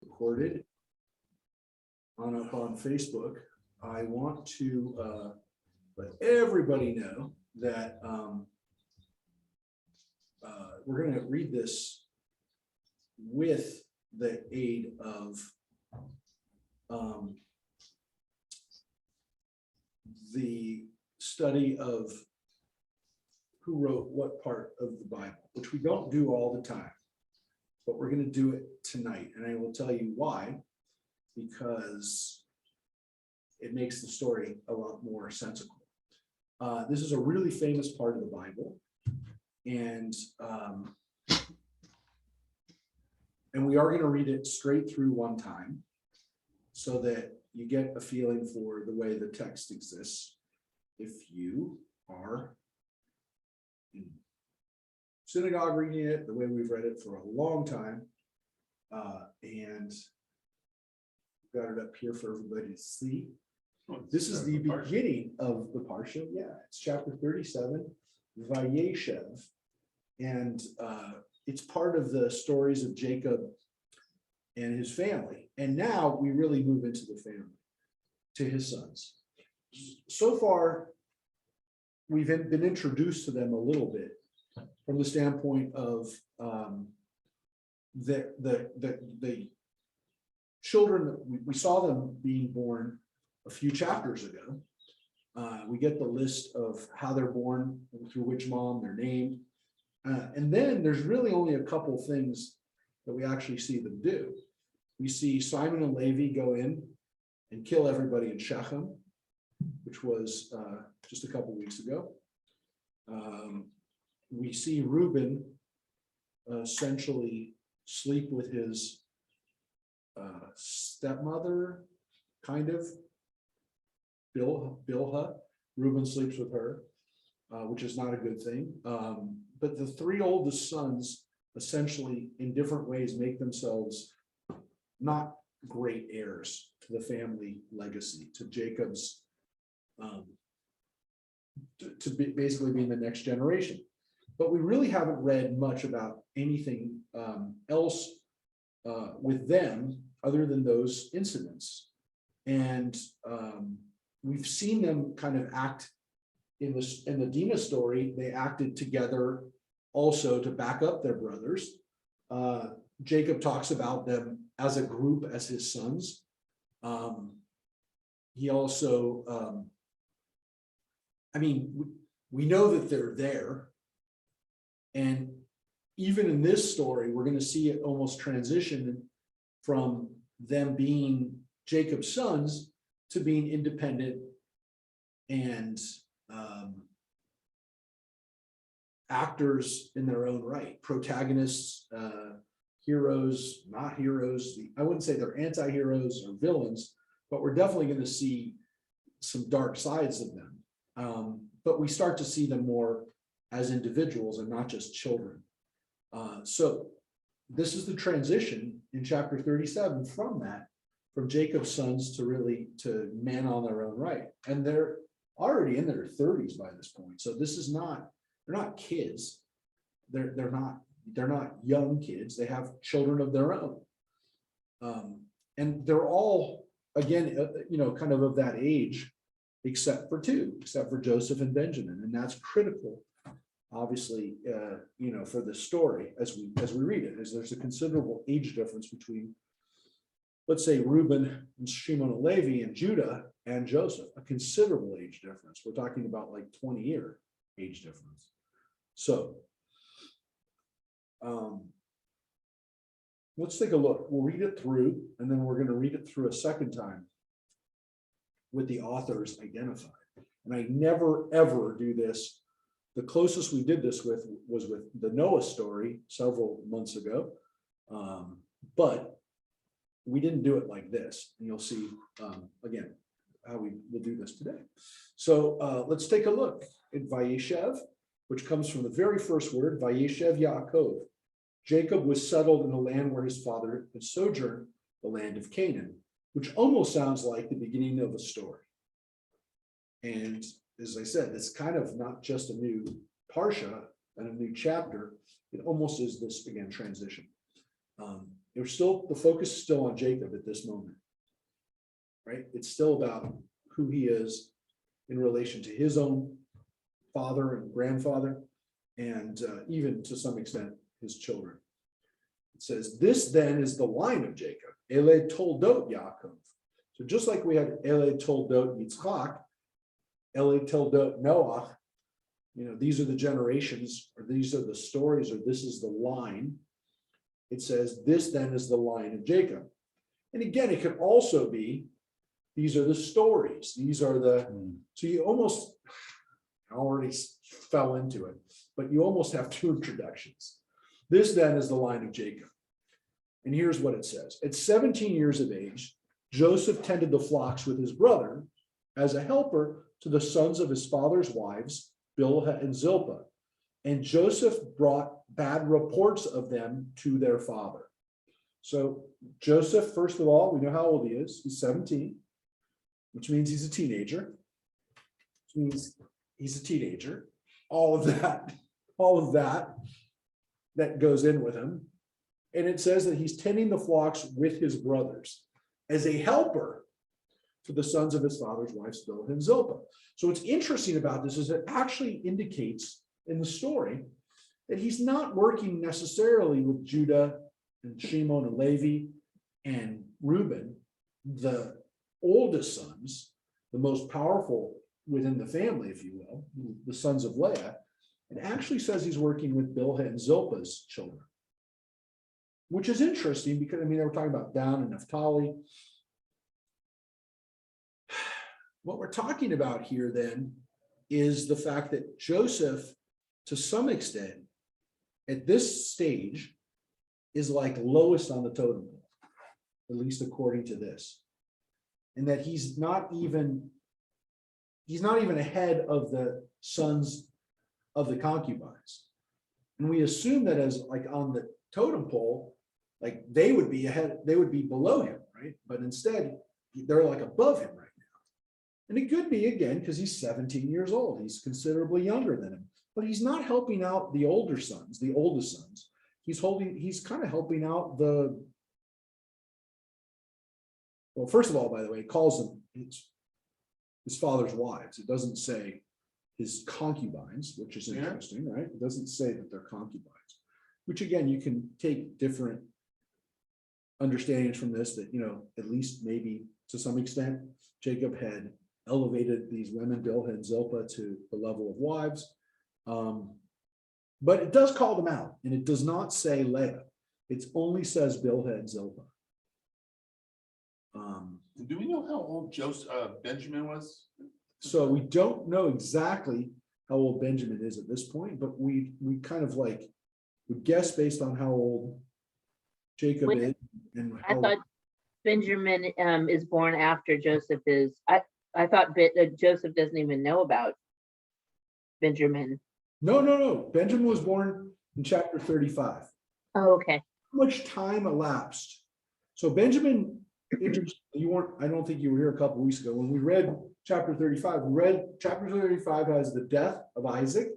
recorded on Facebook. I want to let everybody know that we're going to read this with the aid of the study of who wrote what part of the Bible, which we don't do all the time, but we're going to do it tonight. And I will tell you why, because it makes the story a lot more sensible. This is a really famous part of the Bible, and we are going to read it straight through one time so that you get a feeling for the way the text exists. If you are in synagogue reading it the way we've read it for a long time, and got it up here for everybody to see. This is the beginning of the Parsha. Yeah, it's chapter 37, Vayeshev, and it's part of the stories of Jacob and his family. And now we really move into the family, to his sons. So far, we've been introduced to them a little bit from the standpoint of the children that we saw them being born a few chapters ago. We get the list of how they're born, through which mom, they're named. And then there's really only a couple things that we actually see them do. We see Simon and Levi go in and kill everybody in Shechem, which was just a couple weeks ago. We see Reuben essentially sleep with his stepmother, kind of, Bilhah. Reuben sleeps with her, which is not a good thing. But the three oldest sons essentially in different ways make themselves not great heirs to the family legacy, to Jacob's, basically being the next generation. But we really haven't read much about anything else with them other than those incidents. And we've seen them kind of act in the Dinah story. They acted together also to back up their brothers. Jacob talks about them as a group, as his sons. He also, we know that they're there. And even in this story, we're going to see it almost transition from them being Jacob's sons to being independent and actors in their own right, protagonists, heroes, not heroes. I wouldn't say they're anti-heroes or villains, but we're definitely going to see some dark sides of them. But we start to see them more as individuals and not just children. So this is the transition in chapter 37 from Jacob's sons to men on their own right. And they're already in their 30s by this point. So this is not, they're not kids. They're not young kids. They have children of their own. And they're all, again, kind of that age, except for Joseph and Benjamin. And that's critical, obviously, for the story as we read it, as there's a considerable age difference between, let's say, Reuben and Shimon and Levi and Judah and Joseph, a considerable age difference. We're talking about like 20-year age difference. So let's take a look. We'll read it through, and then we're going to read it through a second time with the authors identified. And I never, ever do this. The closest we did this was with the Noah story several months ago. But we didn't do it like this. And you'll see, again, how we will do this today. So let's take a look at Vayeshev, which comes from the very first word, Vayeshev Yaakov. Jacob was settled in the land where his father had sojourned, the land of Canaan, which almost sounds like the beginning of a story. And as I said, it's kind of not just a new parsha and a new chapter. It almost is this, again, transition. the focus is still on Jacob at this moment, right? It's still about who he is in relation to his own father and grandfather, and even to some extent his children. It says, this then is the line of Jacob, Ele Toldot Yaakov. So just like we had Ele Toldot Yitzchak, Ele Toldot Noach, these are the generations, or these are the stories, or this is the line. It says, this then is the line of Jacob. And again, it could also be, these are the stories. These are so you almost, I already fell into it, but you almost have two introductions. This then is the line of Jacob. And here's what it says. At 17 years of age, Joseph tended the flocks with his brother as a helper to the sons of his father's wives, Bilhah and Zilpah. And Joseph brought bad reports of them to their father. So Joseph, first of all, we know how old he is. He's 17, which means he's a teenager. Which means he's a teenager. All of that goes in with him. And it says that he's tending the flocks with his brothers as a helper to the sons of his father's wives, Bilhah and Zilpah. So what's interesting about this is it actually indicates in the story that he's not working necessarily with Judah and Shimon and Levi and Reuben, the oldest sons, the most powerful within the family, if you will, the sons of Leah. It actually says he's working with Bilhah and Zilpah's children, which is interesting because, they were talking about Dan and Naphtali. What we're talking about here then is the fact that Joseph, to some extent, at this stage, is like lowest on the totem pole, at least according to this. And that he's not even ahead of the sons of the concubines. And we assume that as like on the totem pole, like they would be ahead, they would be below him, right? But instead, they're like above him right now. And it could be, again, because he's 17 years old. He's considerably younger than him, but he's not helping out the older sons, the oldest sons. He's kind of helping out well, first of all, by the way, it calls them his father's wives. It doesn't say his concubines, which is interesting, right? It doesn't say that they're concubines, which again, you can take different understandings from this, that, at least maybe to some extent, Jacob had elevated these women, Bilhah and Zilpah, to the level of wives. But it does call them out, and it does not say Leah. It only says Bilhah and Zilpah. Do we know how old Benjamin was? So we don't know exactly how old Benjamin is at this point, but we kind of like would guess based on how old Jacob is. And I thought Benjamin is born after Joseph is. I thought Joseph doesn't even know about Benjamin. No. Benjamin was born in chapter 35. Oh, okay. How much time elapsed? So Benjamin, I don't think you were here a couple of weeks ago when we read chapter 35. Chapter 35 has the death of Isaac.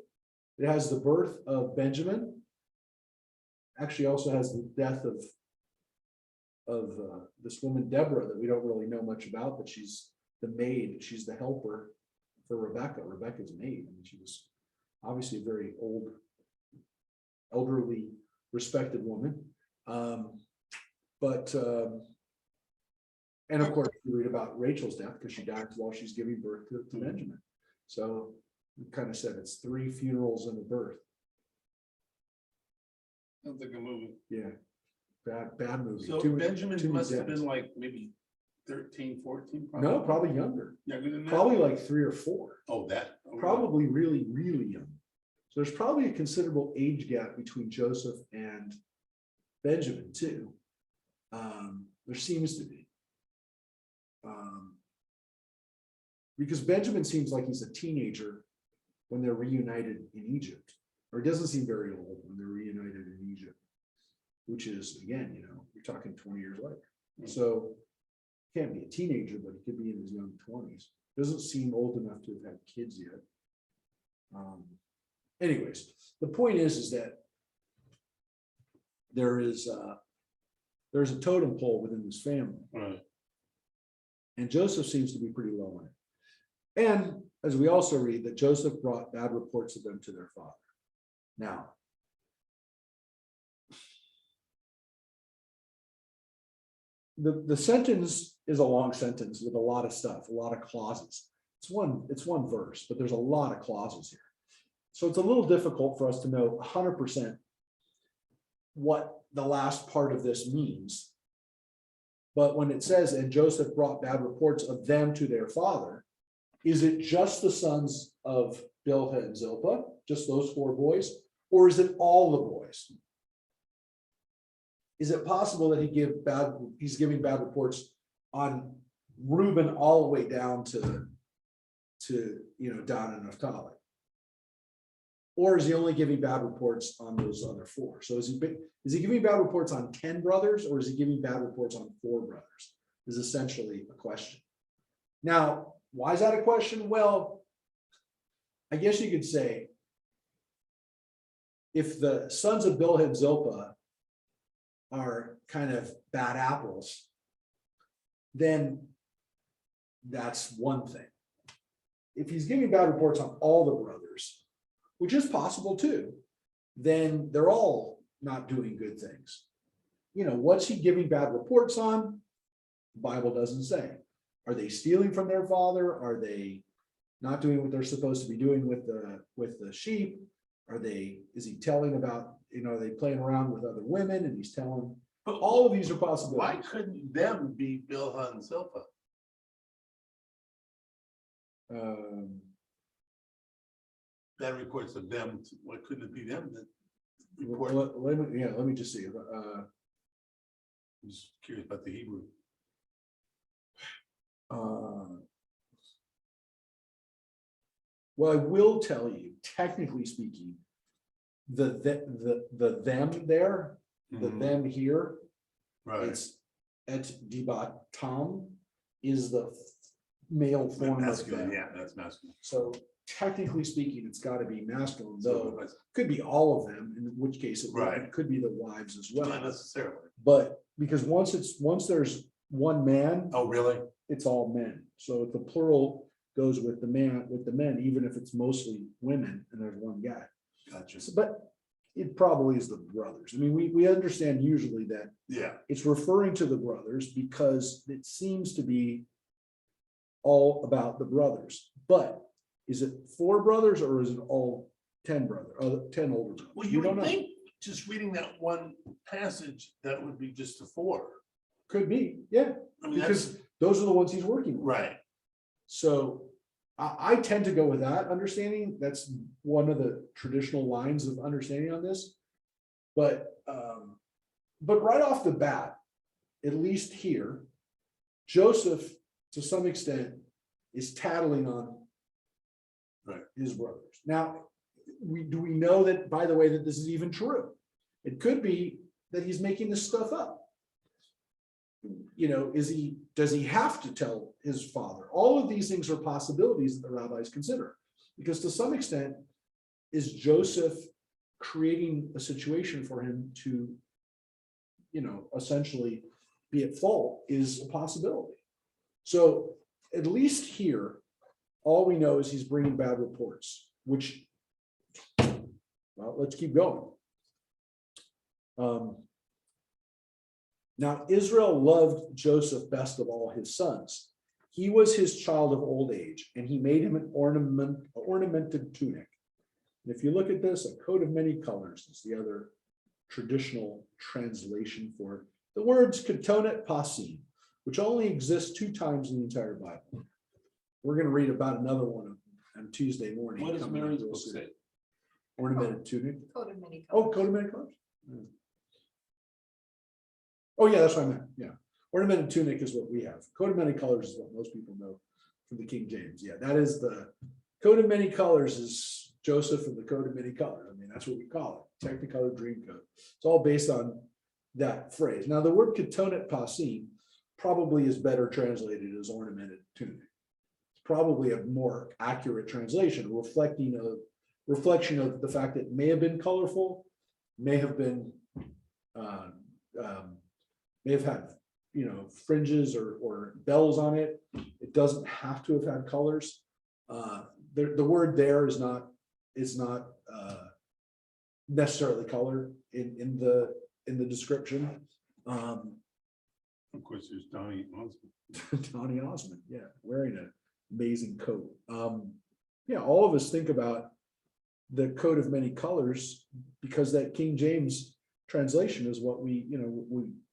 It has the birth of Benjamin. Actually, also has the death of this woman Deborah that we don't really know much about, but she's the maid. She's the helper for Rebecca's maid. She was obviously a very elderly, respected woman. And of course, you read about Rachel's death because she died while she's giving birth to Benjamin. So we kind of said it's 3 funerals and a birth. Sounds like a movie. Yeah, bad movie. So Benjamin must have been like maybe 13, 14. Probably. No, probably younger. Younger than that? Probably like 3 or 4. Oh, that. Oh, probably really, really young. So there's probably a considerable age gap between Joseph and Benjamin too. There seems to be. Because Benjamin seems like he's a teenager when they're reunited in Egypt, or it doesn't seem very old when they're reunited in Egypt, which is, again, you're talking 20 years later. So can't be a teenager, but he could be in his young 20s. Doesn't seem old enough to have had kids yet. Anyways, the point is that there is there's a totem pole within this family. Right. And Joseph seems to be pretty low on it. And as we also read, that Joseph brought bad reports of them to their father. Now, the sentence is a long sentence with a lot of stuff, a lot of clauses. It's one verse, but there's a lot of clauses here. So it's a little difficult for us to know 100% what the last part of this means. But when it says, and Joseph brought bad reports of them to their father, is it just the sons of Bilhah and Zilpah, just those 4 boys? Or is it all the boys? Is it possible that he's giving bad reports on Reuben all the way down to Dan and Naphtali? Or is he only giving bad reports on those other 4? So is he giving bad reports on 10 brothers, or is he giving bad reports on 4 brothers? Is essentially a question. Now, why is that a question? Well, I guess you could say, if the sons of Bilhah and Zilpah are kind of bad apples, then that's one thing. If he's giving bad reports on all the brothers, which is possible too, then they're all not doing good things. What's he giving bad reports on? The Bible doesn't say. Are they stealing from their father? Are they not doing what they're supposed to be doing with the sheep? Is he telling about, are they playing around with other women, and he's telling? But All of these are possibilities. why couldn't them be Bilhah and Zilpah? Bad reports of them, why couldn't it be them that report? Let me just see. I'm just curious about the Hebrew. Well, I will tell you, technically speaking, the them there, the them here, Right. it's et dibatam is the male form of Masculine, them. yeah, that's masculine. So technically speaking, it's got to be masculine, So though could be all of them, in which case Right. it could be the wives as well. not necessarily. But because once there's one man, Oh, really? it's all men. So if the plural goes with the men, even if it's mostly women and there's one guy. Gotcha. But it probably is the brothers. I mean, we understand usually that Yeah. it's referring to the brothers because it seems to be all about the brothers. But is it 4 brothers, or is it all 10 brothers, 10 older brothers? Well, We you don't would know. think, just reading that one passage, that would be just the 4. Could be, yeah, I mean, because those are the ones he's working with. right. So I tend to go with that understanding. That's one of the traditional lines of understanding on this. But right off the bat, at least here, Joseph, to some extent, is tattling on Right. his brothers. Now, do we know that, by the way, that this is even true? It could be that he's making this stuff up. Does he have to tell his father? All of these things are possibilities that the rabbis consider, because to some extent, is Joseph creating a situation for him to, essentially be at fault, is a possibility. So at least here, all we know is he's bringing bad reports, which, well, let's keep going. Now, Israel loved Joseph best of all his sons. He was his child of old age, and he made him an ornamented tunic. And if you look at this, a coat of many colors is the other traditional translation for it. The words ketonet pasim, which only exists 2 times in the entire Bible. We're going to read about another one on Tuesday morning. What does coming up Mary's real book soon. say? Ornamented tunic. Coat of many Oh, colors. coat of many colors. Oh, yeah, that's what I meant. Yeah. Ornamented tunic is what we have. Coat of many colors is what most people know from the King James. Yeah, that is the coat of many colors, is Joseph and the coat of many colors. I mean, that's what we call it. Technicolor dream coat. It's all based on that phrase. Now, the word ketonet pasim probably is better translated as ornamented tunic. It's probably a more accurate translation, reflection of the fact that it may have been colorful, may have been may have had, fringes or bells on it. It doesn't have to have had colors. The word there is not necessarily color in the description. Of course, there's Donnie Osmond. Donny Osmond, yeah, wearing an amazing coat. All of us think about the coat of many colors because that King James translation is what we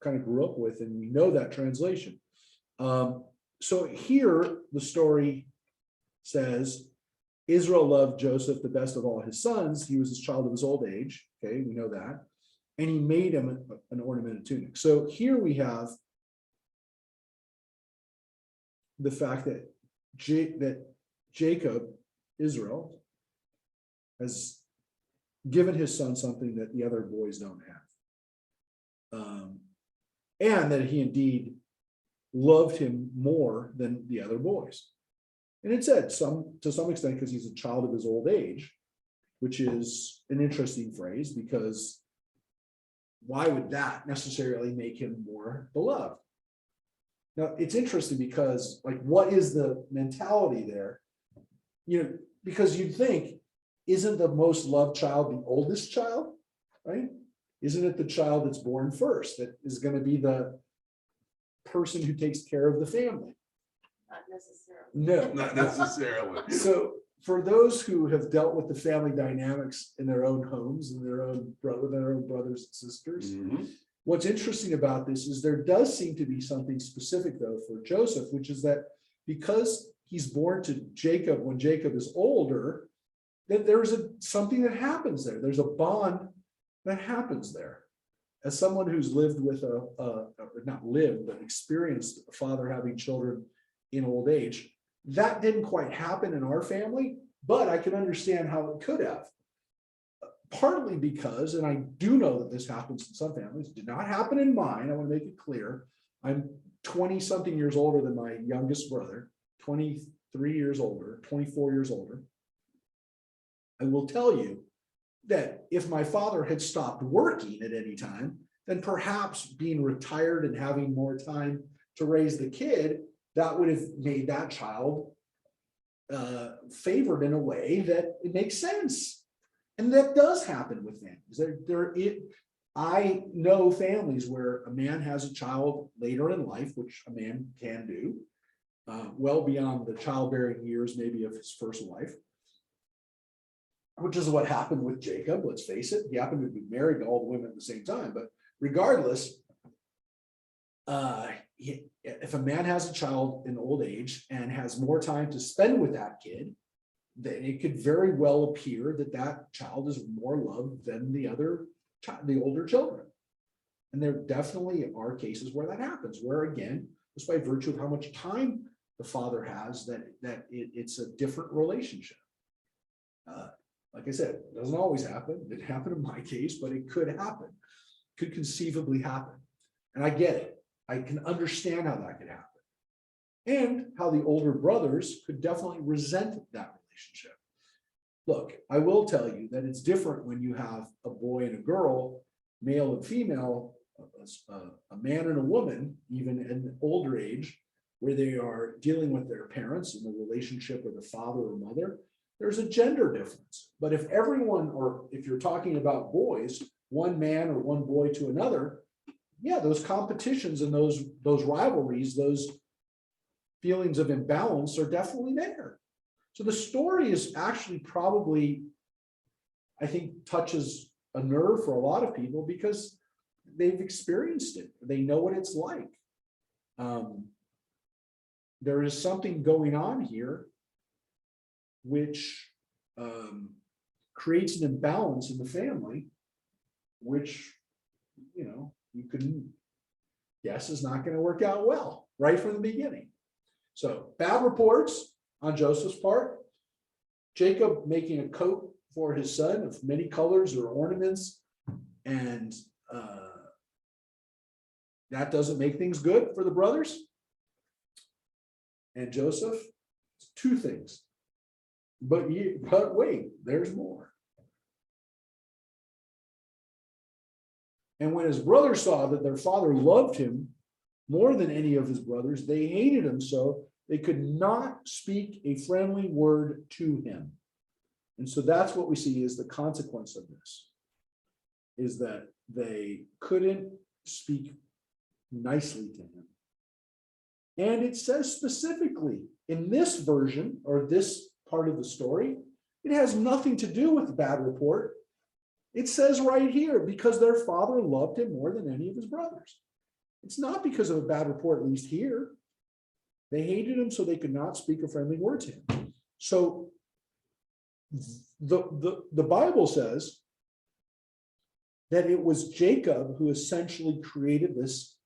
kind of grew up with, and we know that translation. So here the story says Israel loved Joseph the best of all his sons. He was his child of his old age. Okay, we know that. And he made him an ornamented tunic. So here we have the fact that Jacob, Israel, has given his son something that the other boys don't have. And that he indeed loved him more than the other boys. And it said to some extent because he's a child of his old age, which is an interesting phrase because why would that necessarily make him more beloved? Now, it's interesting because, what is the mentality there? Because you'd think, isn't the most loved child the oldest child, right? Isn't it the child that's born first that is going to be the person who takes care of the family? Not necessarily. No. Not necessarily. So for those who have dealt with the family dynamics in their own homes and their own brothers and sisters, Mhm. what's interesting about this is there does seem to be something specific though for Joseph, which is that because he's born to Jacob when Jacob is older, that there's something that happens there. There's a bond that happens there. As someone who's lived with not lived, but experienced a father having children in old age, that didn't quite happen in our family, but I can understand how it could have. Partly because, and I do know that this happens in some families, did not happen in mine. I want to make it clear. I'm 20 something years older than my youngest brother, 23 years older, 24 years older. I will tell you that if my father had stopped working at any time, then perhaps being retired and having more time to raise the kid, that would have made that child favored in a way that it makes sense. And that does happen with families. I know families where a man has a child later in life, which a man can do, well beyond the childbearing years, maybe of his first wife, which is what happened with Jacob. Let's face it, he happened to be married to all the women at the same time. But regardless, if a man has a child in old age and has more time to spend with that kid, then it could very well appear that that child is more loved than the older children. And there definitely are cases where that happens, where again, just by virtue of how much time the father has, it's a different relationship. Like I said, it doesn't always happen. It happened in my case, but it could happen, could conceivably happen. And I get it. I can understand how that could happen. And how the older brothers could definitely resent that relationship. Look, I will tell you that it's different when you have a boy and a girl, male and female, a man and a woman, even in an older age, where they are dealing with their parents and the relationship with a father or mother. There's a gender difference. But if everyone, or if you're talking about boys, one man or one boy to another, yeah, those competitions and those rivalries, those feelings of imbalance are definitely there. So the story is actually probably, I think, touches a nerve for a lot of people because they've experienced it. They know what it's like. There is something going on here which creates an imbalance in the family, which, you can guess is not going to work out well right from the beginning. So bad reports on Joseph's part, Jacob making a coat for his son of many colors or ornaments, and that doesn't make things good for the brothers. And Joseph, two things. But wait, there's more. And when his brothers saw that their father loved him more than any of his brothers, they hated him so they could not speak a friendly word to him. And so that's what we see is the consequence of this, is that they couldn't speak nicely to him. And it says specifically in this version or this part of the story, it has nothing to do with the bad report. It says right here, because their father loved him more than any of his brothers. It's not because of a bad report, at least here. They hated him so they could not speak a friendly word to him. So the Bible says that it was Jacob who essentially created this,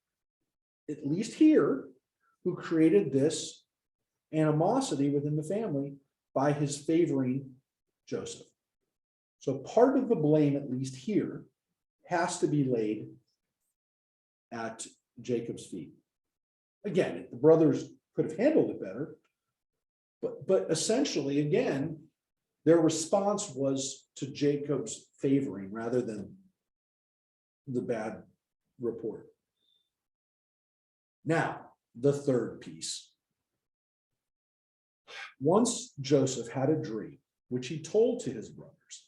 at least here, who created this animosity within the family by his favoring Joseph. So part of the blame, at least here, has to be laid at Jacob's feet. Again, the brothers could have handled it better, but essentially, again, their response was to Jacob's favoring rather than the bad report. Now, the third piece. Once Joseph had a dream, which he told to his brothers,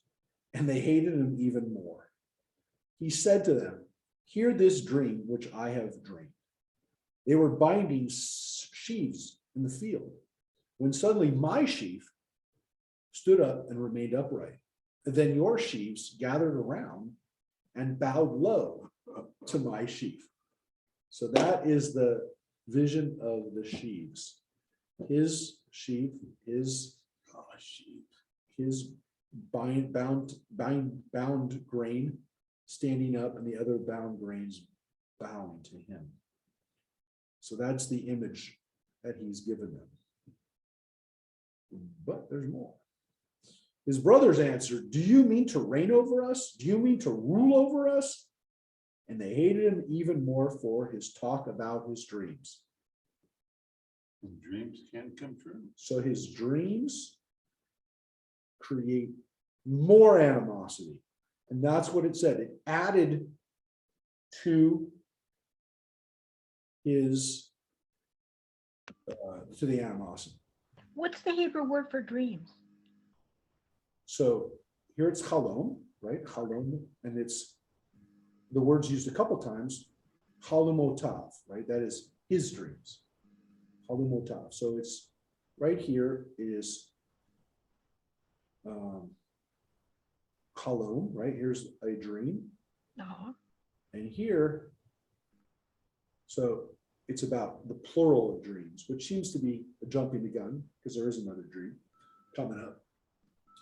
and they hated him even more. He said to them, "Hear this dream which I have dreamed. They were binding sheaves in the field, when suddenly my sheaf stood up and remained upright. Then your sheaves gathered around and bowed low to my sheaf." So that is the vision of the sheaves. His sheaf, his bound grain standing up and the other bound grains bowing to him. So that's the image that he's given them. But there's more. His brothers answered, "Do you mean to reign over us? Do you mean to rule over us?" And they hated him even more for his talk about his dreams. And dreams can come true. So his dreams create more animosity. And that's what it said. It added to his, to the animosity. What's the Hebrew word for dreams? So here it's halom, right? Halom, and it's the word's used a couple times. Halomotav, right? That is his dreams. Halomotav. So it's right here is halom, right? Here's a dream. No. And here, so it's about the plural of dreams, which seems to be a jumping the gun because there is another dream coming up.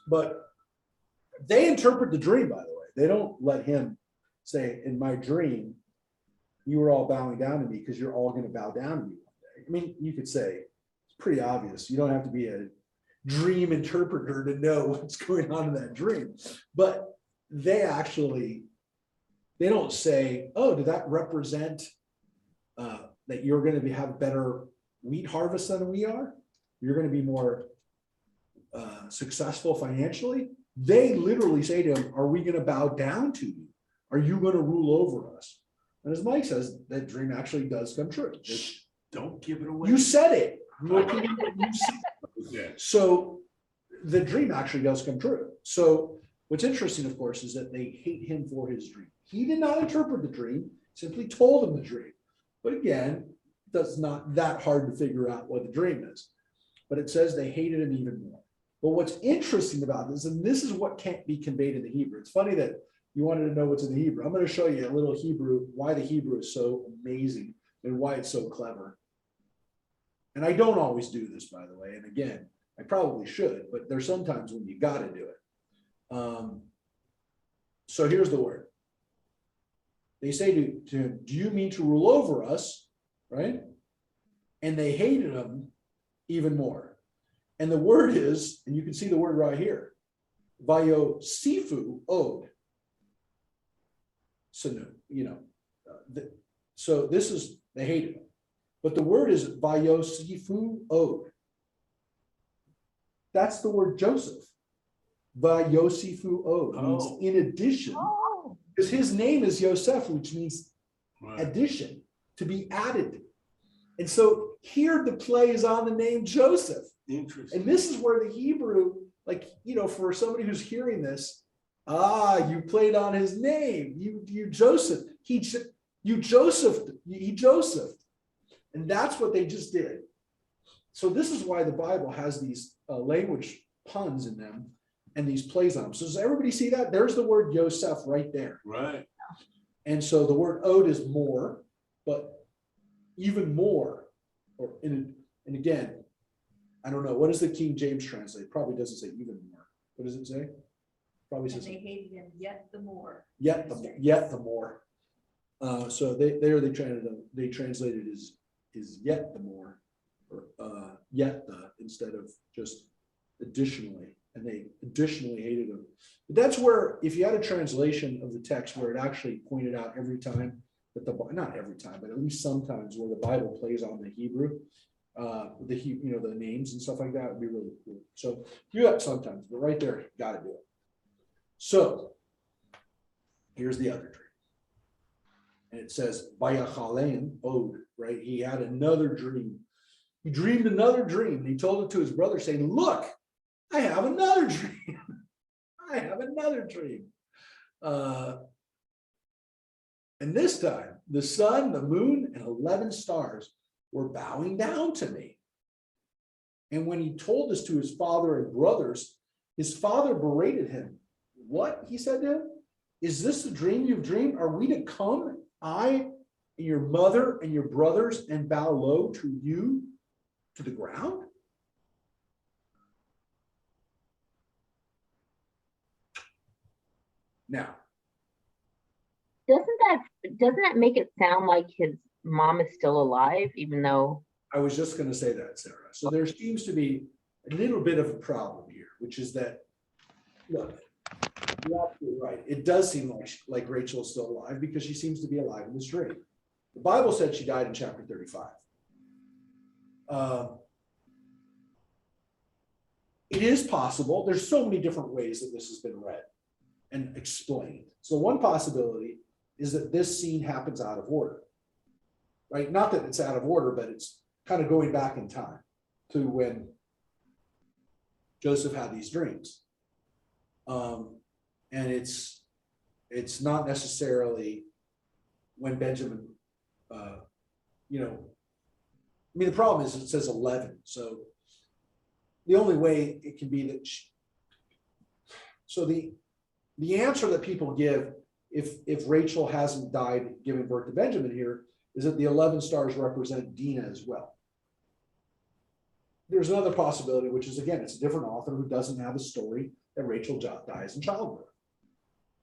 But they interpret the dream, by the way. They don't let him say, "In my dream, you were all bowing down to me because you're all going to bow down to me one day." I mean, you could say it's pretty obvious. You don't have to be a dream interpreter to know what's going on in that dream. But they don't say, "Oh, did that represent that you're going to have better wheat harvest than we are? You're going to be more successful financially?" They literally say to him, "Are we going to bow down to you? Are you going to rule over us?" And as Mike says, that dream actually does come true. Don't give it away. You said it. You said it. Yeah. So the dream actually does come true. So what's interesting, of course, is that they hate him for his dream. He did not interpret the dream, simply told them the dream. But again, that's not that hard to figure out what the dream is. But it says they hated him even more. But what's interesting about this, and this is what can't be conveyed in the Hebrew. It's funny that you wanted to know what's in the Hebrew. I'm going to show you a little Hebrew, why the Hebrew is so amazing and why it's so clever. And I don't always do this, by the way. And again, I probably should, but there's sometimes when you got to do it. So here's the word. They say to him, "Do you mean to rule over us?" Right? And they hated him even more. And the word is, and you can see the word right here, Vayosifu od. So, so this is, they hated him. But the word is Vayosifu od. That's the word Joseph. Vayosifu od means Oh. in addition. Oh, Because his name is Yosef, which means Right. addition, to be added. And so here the play is on the name Joseph. Interesting. And this is where the Hebrew, like, for somebody who's hearing this, you played on his name. You Joseph. He Josephed. And that's what they just did. So this is why the Bible has these language puns in them and these plays on them. So does everybody see that? There's the word Yosef right there. Right. And so the word ode is more, but even more, and again, I don't know, what does the King James translate? Probably doesn't say even more. What does it say? Probably And says they hated him yet the more. yet the more. So they translated is yet the more, or yet the, instead of just additionally, and they additionally hated him. But that's where, if you had a translation of the text where it actually pointed out every time that not every time, but at least sometimes where the Bible plays on the Hebrew, the names and stuff like that would be really cool. So do that sometimes, but right there, got to do it. So here's the other dream. And it says, Vayachalein Ode, right? He had another dream. He dreamed another dream. He told it to his brother saying, look, I have another dream. I have another dream. And this time, the sun, the moon, and 11 stars were bowing down to me. And when he told this to his father and brothers, his father berated him. What? He said to him, is this the dream you've dreamed? Are we to come, I and your mother and your brothers, and bow low to you to the ground? Now, Doesn't that make it sound like his mom is still alive, even though? I was just going to say that, Sarah. So there seems to be a little bit of a problem here, which is that, look, you're absolutely right. It does seem like Rachel is still alive because she seems to be alive in this dream. The Bible said she died in chapter 35. It is possible. There's so many different ways that this has been read and explained. So one possibility is that this scene happens out of order, right? Not that it's out of order, but it's kind of going back in time to when Joseph had these dreams. And it's not necessarily when Benjamin, the problem is it says 11. So the only way it can be that the answer that people give if Rachel hasn't died giving birth to Benjamin here is that the 11 stars represent Dinah as well. There's another possibility, which is, again, it's a different author who doesn't have a story that Rachel dies in childbirth,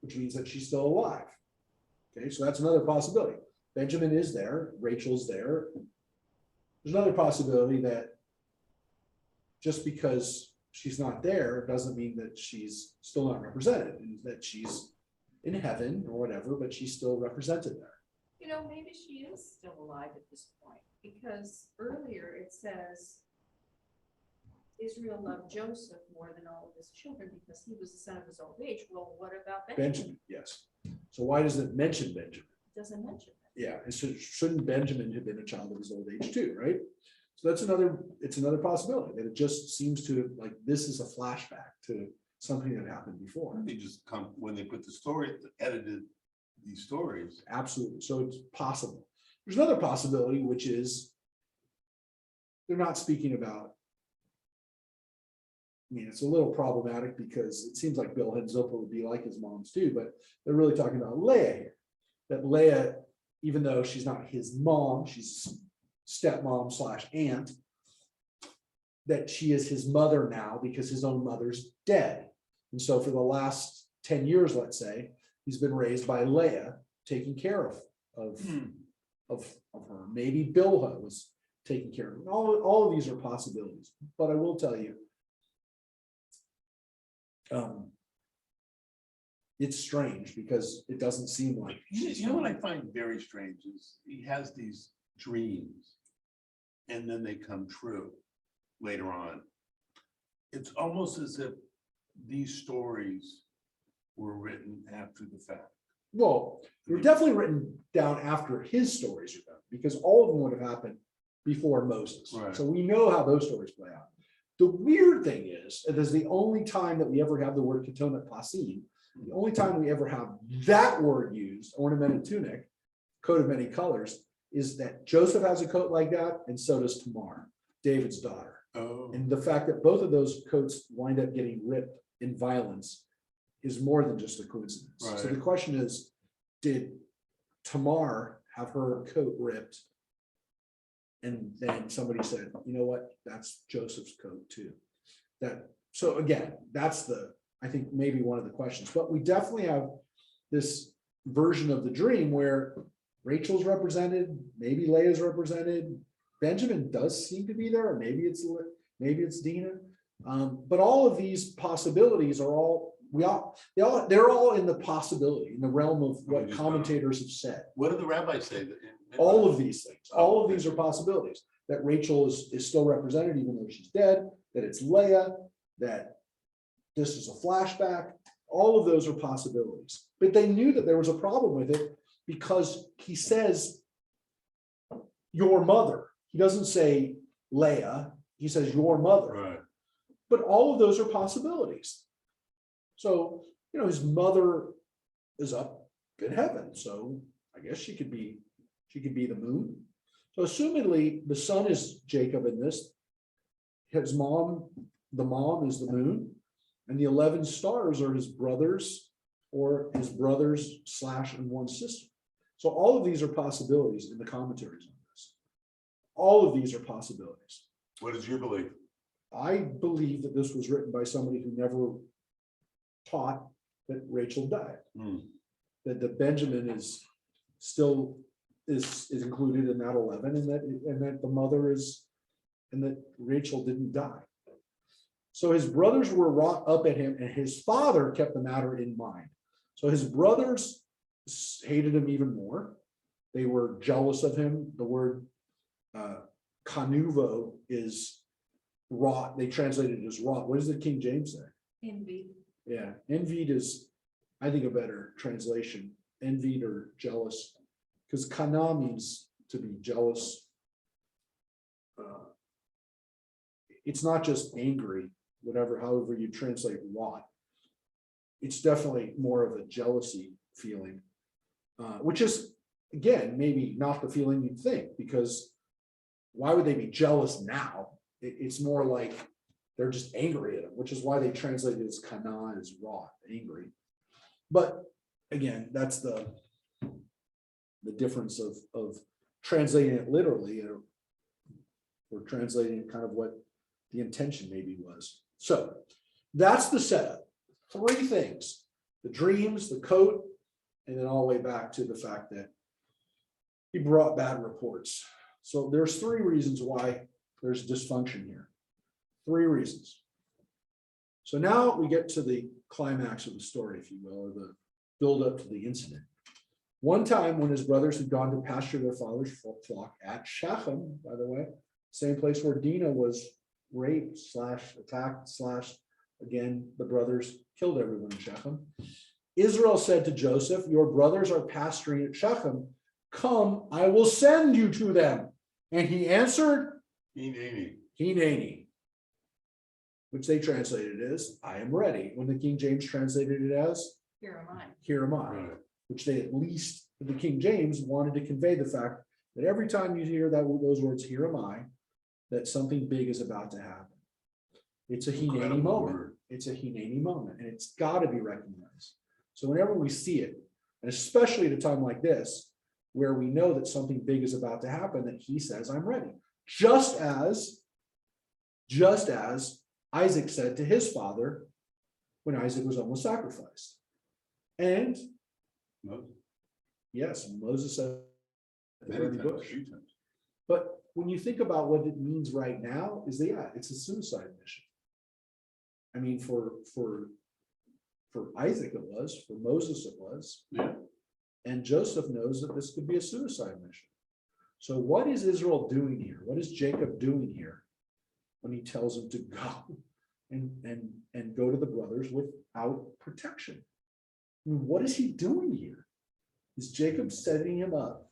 which means that she's still alive. Okay, so that's another possibility. Benjamin is there, Rachel's there. There's another possibility that just because she's not there doesn't mean that she's still not represented, and that she's in heaven or whatever, but she's still represented there. Maybe she is still alive at this point, because earlier it says Israel loved Joseph more than all of his children because he was the son of his old age. Well, what about Benjamin? Benjamin, yes. So why does it mention Benjamin? It doesn't mention that. Yeah, and so shouldn't Benjamin have been a child of his old age too, right? So it's another possibility that it just seems to, like, this is a flashback to something that happened before. They just come when they put the story, edited these stories. Absolutely. So it's possible. There's another possibility, which is they're not speaking about. It's a little problematic because it seems like Bill and Zilpah would be like his moms too, but they're really talking about Leah here. That Leah, even though she's not his mom, she's stepmom / aunt, that she is his mother now because his own mother's dead. And so for the last 10 years, let's say, he's been raised by Leah, taking care of her. Maybe Bilhah was taking care of him. All of these are possibilities, but I will tell you, it's strange because it doesn't seem like. You know what I find very strange is he has these dreams and then they come true later on. It's almost as if these stories were written after the fact. Well, they were definitely written down after his stories are done, because all of them would have happened before Moses. Right. So we know how those stories play out. The weird thing is, it is the only time that we ever have the word ketonet pasim, the only time we ever have that word used, ornamented tunic, coat of many colors, is that Joseph has a coat like that, and so does Tamar, David's daughter. Oh, And the fact that both of those coats wind up getting ripped in violence is more than just a coincidence. So the Right. question is, did Tamar have her coat ripped? And then somebody said, you know what, that's Joseph's coat too. So again, that's I think maybe one of the questions, but we definitely have this version of the dream where Rachel's represented, maybe Leah's represented, Benjamin does seem to be there, or maybe it's Dina. But all of these possibilities are they're all in the possibility, in the realm of what commentators have said. what do the rabbis say? All of these things, all of these are possibilities, that Rachel is still represented even though she's dead, that it's Leah, that this is a flashback. All of those are possibilities, but they knew that there was a problem with it because he says your mother. He doesn't say Leah, he says your mother. Right. But all of those are possibilities. So, his mother is up in heaven, so I guess she could be the moon. So assumedly, the son is Jacob in this. His mom, the mom is the moon, and the 11 stars are his brothers, or his brothers / and one sister. So all of these are possibilities in the commentaries on this. All of these are possibilities. What is your belief? I believe that this was written by somebody who never taught that Rachel died. That the Benjamin is still is included in that 11, and that the mother is, and that Rachel didn't die. So his brothers were wrought up at him, and his father kept the matter in mind. So his brothers hated him even more. They were jealous of him. The word canuvo is wrought. They translated it as wrought. What does the King James say? Envy. Yeah, envied is, I think, a better translation. Envied or jealous, because kana means to be jealous. It's not just angry, however you translate wrought. It's definitely more of a jealousy feeling, which is, again, maybe not the feeling you'd think, because why would they be jealous now? It's more like they're just angry at him, which is why they translated it as kana, as wrought, angry. But again, that's the difference of translating it literally, or translating kind of what the intention maybe was. So that's the setup. 3 things: the dreams, the coat, and then all the way back to the fact that he brought bad reports. So there's 3 reasons why there's dysfunction here. 3 reasons. So now we get to the climax of the story, if you will, or the build up to the incident. One time when his brothers had gone to pasture their father's flock at Shechem, by the way, same place where Dinah was raped / attacked / again, the brothers killed everyone in Shechem. Israel said to Joseph, your brothers are pasturing at Shechem. Come, I will send you to them. And he answered, Hineni, which they translated as, I am ready. When the King James translated it as, Here am I. here am I, which they, at least the King James, wanted to convey the fact that every time you hear those words, here am I, that something big is about to happen. It's a Hineni moment. It's a Hineni moment, and it's got to be recognized. So whenever we see it, and especially at a time like this, where we know that something big is about to happen, that he says, I'm ready. Just as Isaac said to his father when Isaac was almost sacrificed. And yes, Moses said at the burning bush. But when you think about what it means right now, is that it's a suicide mission. I mean, for Isaac it was, for Moses it was. Yeah. And Joseph knows that this could be a suicide mission. So what is Israel doing here? What is Jacob doing here when he tells him to go and go to the brothers without protection? I mean, what is he doing here? Is Jacob setting him up?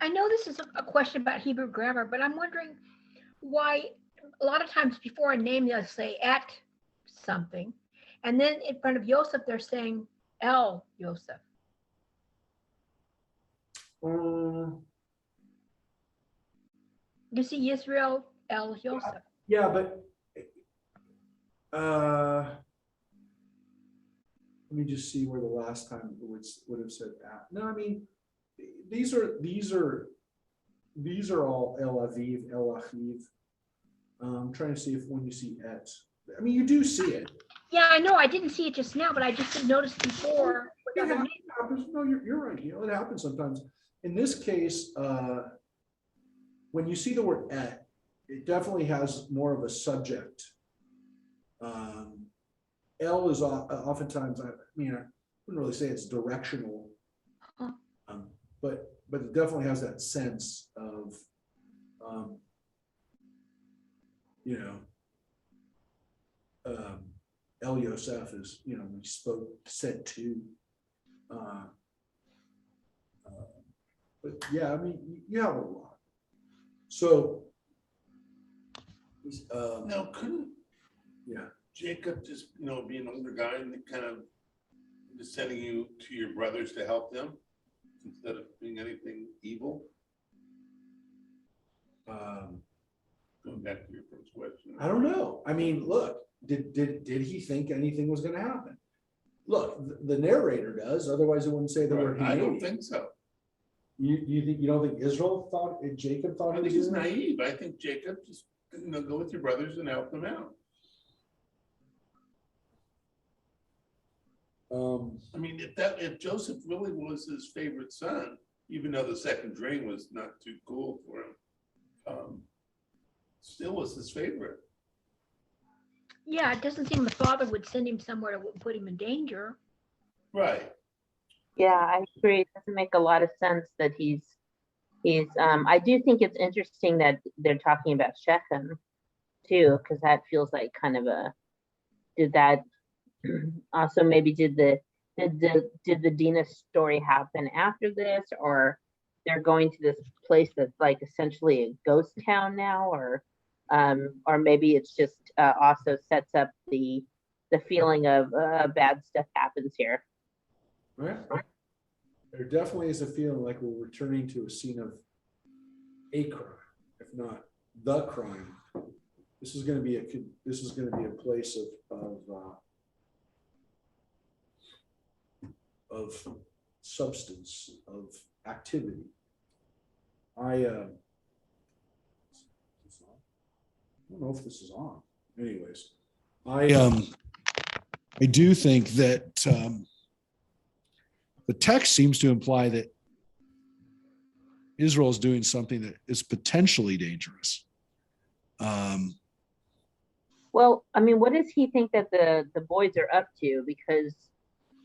I know this is a question about Hebrew grammar, but I'm wondering why a lot of times before a name they'll say at something, and then in front of Yosef they're saying El Yosef. You see Israel El Yosef. Yeah, but let me just see where the last time it would have said at. No, I mean, these are all El Aviv, El Achiv. I'm trying to see if when you see et. I mean, you do see it. Yeah, I know. I didn't see it just now, but I just didn't notice before. It happens. No, you're right. It happens sometimes. In this case, when you see the word et, it definitely has more of a subject. El is oftentimes, I mean, I wouldn't really say it's directional, but it definitely has that sense of, El Yosef is, we said to. But yeah, I mean, you have a lot. So, Now, couldn't yeah. Jacob just, be an older guy and kind of just sending you to your brothers to help them instead of doing anything evil? Going back to your first question. I don't know. I mean, look, did he think anything was going to happen? Look, the narrator does. Otherwise, it wouldn't say the word. I don't think so. You don't think Israel thought Jacob thought? I think he's naive. I think Jacob just go with your brothers and help them out. I mean, if Joseph really was his favorite son, even though the second dream was not too cool for him, still was his favorite. Yeah, it doesn't seem the father would send him somewhere to put him in danger. Right. Yeah, I agree. It doesn't make a lot of sense that he's I do think it's interesting that they're talking about Shechem too, because that feels like kind of did that also maybe did the Dinah story happen after this, or they're going to this place that's like essentially a ghost town now, or maybe it's just also sets up the feeling of bad stuff happens here. Right. There definitely is a feeling like we're returning to a scene of a crime, if not the crime. This is going to be a place of substance, of activity. I don't know if this is on. Anyways, I do think that the text seems to imply that Israel is doing something that is potentially dangerous. Well, I mean, what does he think that the boys are up to? Because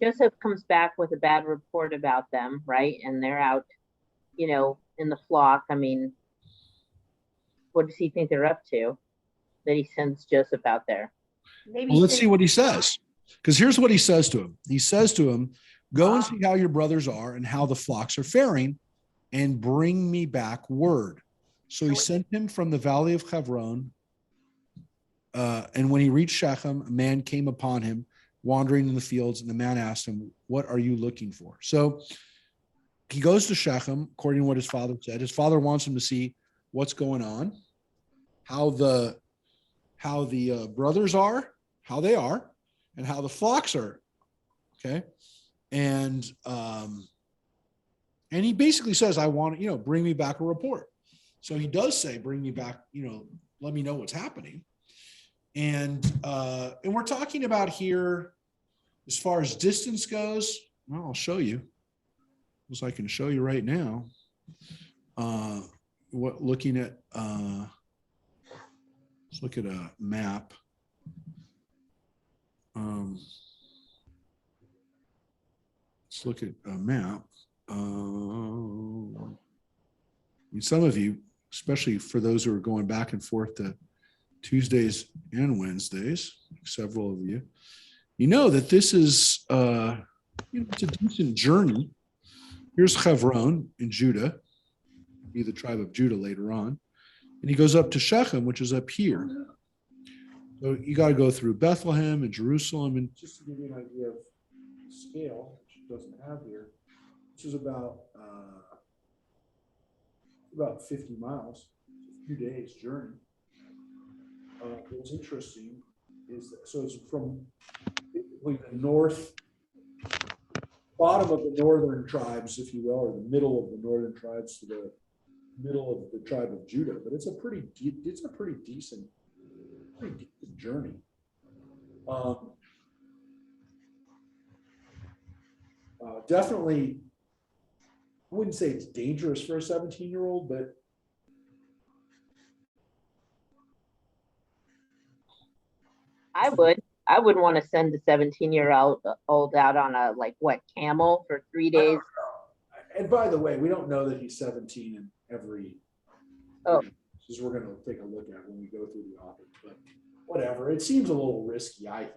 Joseph comes back with a bad report about them, right? And they're out, in the flock. I mean, what does he think they're up to that he sends Joseph out there? Maybe Well, let's see what he says. Because here's what he says to him. He says to him, go and see how your brothers are and how the flocks are faring, and bring me back word. So he sent him from the valley of Hebron. And when he reached Shechem, a man came upon him wandering in the fields, and the man asked him, what are you looking for? So he goes to Shechem, according to what his father said. His father wants him to see what's going on, how the brothers are, how they are, and how the flocks are. Okay. And he basically says, I want, bring me back a report. So he does say, bring me back, let me know what's happening. And we're talking about here, as far as distance goes, well, I'll show you. As I can show you right now. Looking at, let's look at a map. Let's look at a map. Some of you, especially for those who are going back and forth to Tuesdays and Wednesdays, several of you, that this is it's a decent journey. Here's Hebron in Judah, be the tribe of Judah later on. And he goes up to Shechem, which is up here. So you got to go through Bethlehem and Jerusalem. And just to give you an idea of scale, which it doesn't have here, which is about 50 miles, a few days journey. What's interesting is that, so it's from basically the north, bottom of the northern tribes, if you will, or the middle of the northern tribes to the middle of the tribe of Judah. But it's a pretty decent journey. Definitely, I wouldn't say it's dangerous for a 17-year-old, but I wouldn't want to send a 17-year-old out on a camel for 3 days. And by the way, we don't know that he's 17 in every. Oh. Because we're going to take a look at when we go through the author, but whatever. It seems a little risky, I think.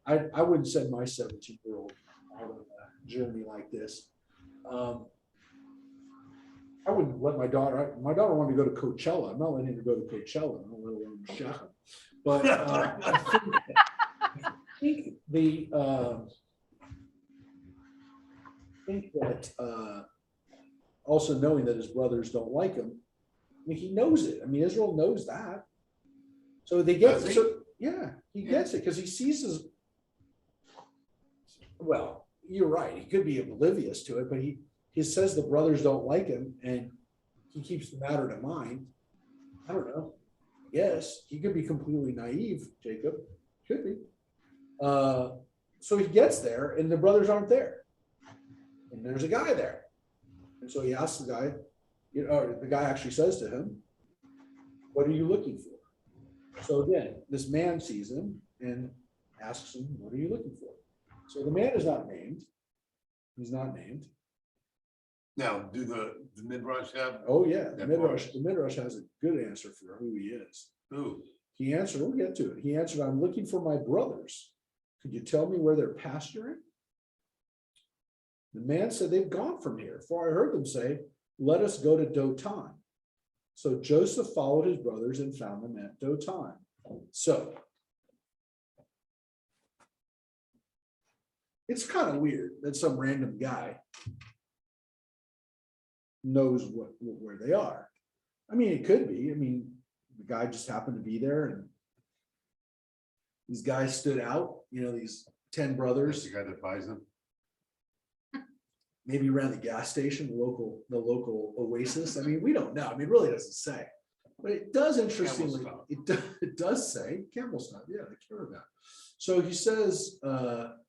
But I wouldn't send my 17-year-old out on a journey like this. I wouldn't let my daughter. My daughter wanted to go to Coachella. I'm not letting her go to Coachella. I'm not letting her go to Shechem. But I think that also knowing that his brothers don't like him, I mean, he knows it. I mean, Israel knows that. So they get it. So, yeah, he gets it because he sees his. Well, you're right. He could be oblivious to it, but he says the brothers don't like him, and he keeps the matter to mind. I don't know. Yes, he could be completely naive, Jacob. Could be. So he gets there, and the brothers aren't there. And there's a guy there. And so he asks the guy, the guy actually says to him, "What are you looking for?" So again, this man sees him and asks him, "What are you looking for?" So the man is not named. He's not named. Now, do the Midrash have? Oh yeah, the That Midrash has a good answer for who he is. Who? He answered, we'll get to it. He answered, "I'm looking for my brothers. Could you tell me where they're pasturing?" The man said, "They've gone from here, for I heard them say, 'Let us go to Dothan.'" So Joseph followed his brothers and found them at Dothan. So it's kind of weird that some random guy knows where they are. I mean, it could be. I mean, the guy just happened to be there, and these guys stood out. These 10 brothers. The guy that buys them. Maybe around the gas station, the local oasis. I mean, we don't know. I mean, it really doesn't say, but it does interestingly. It does say camel stop. Yeah, the caravan. So he says,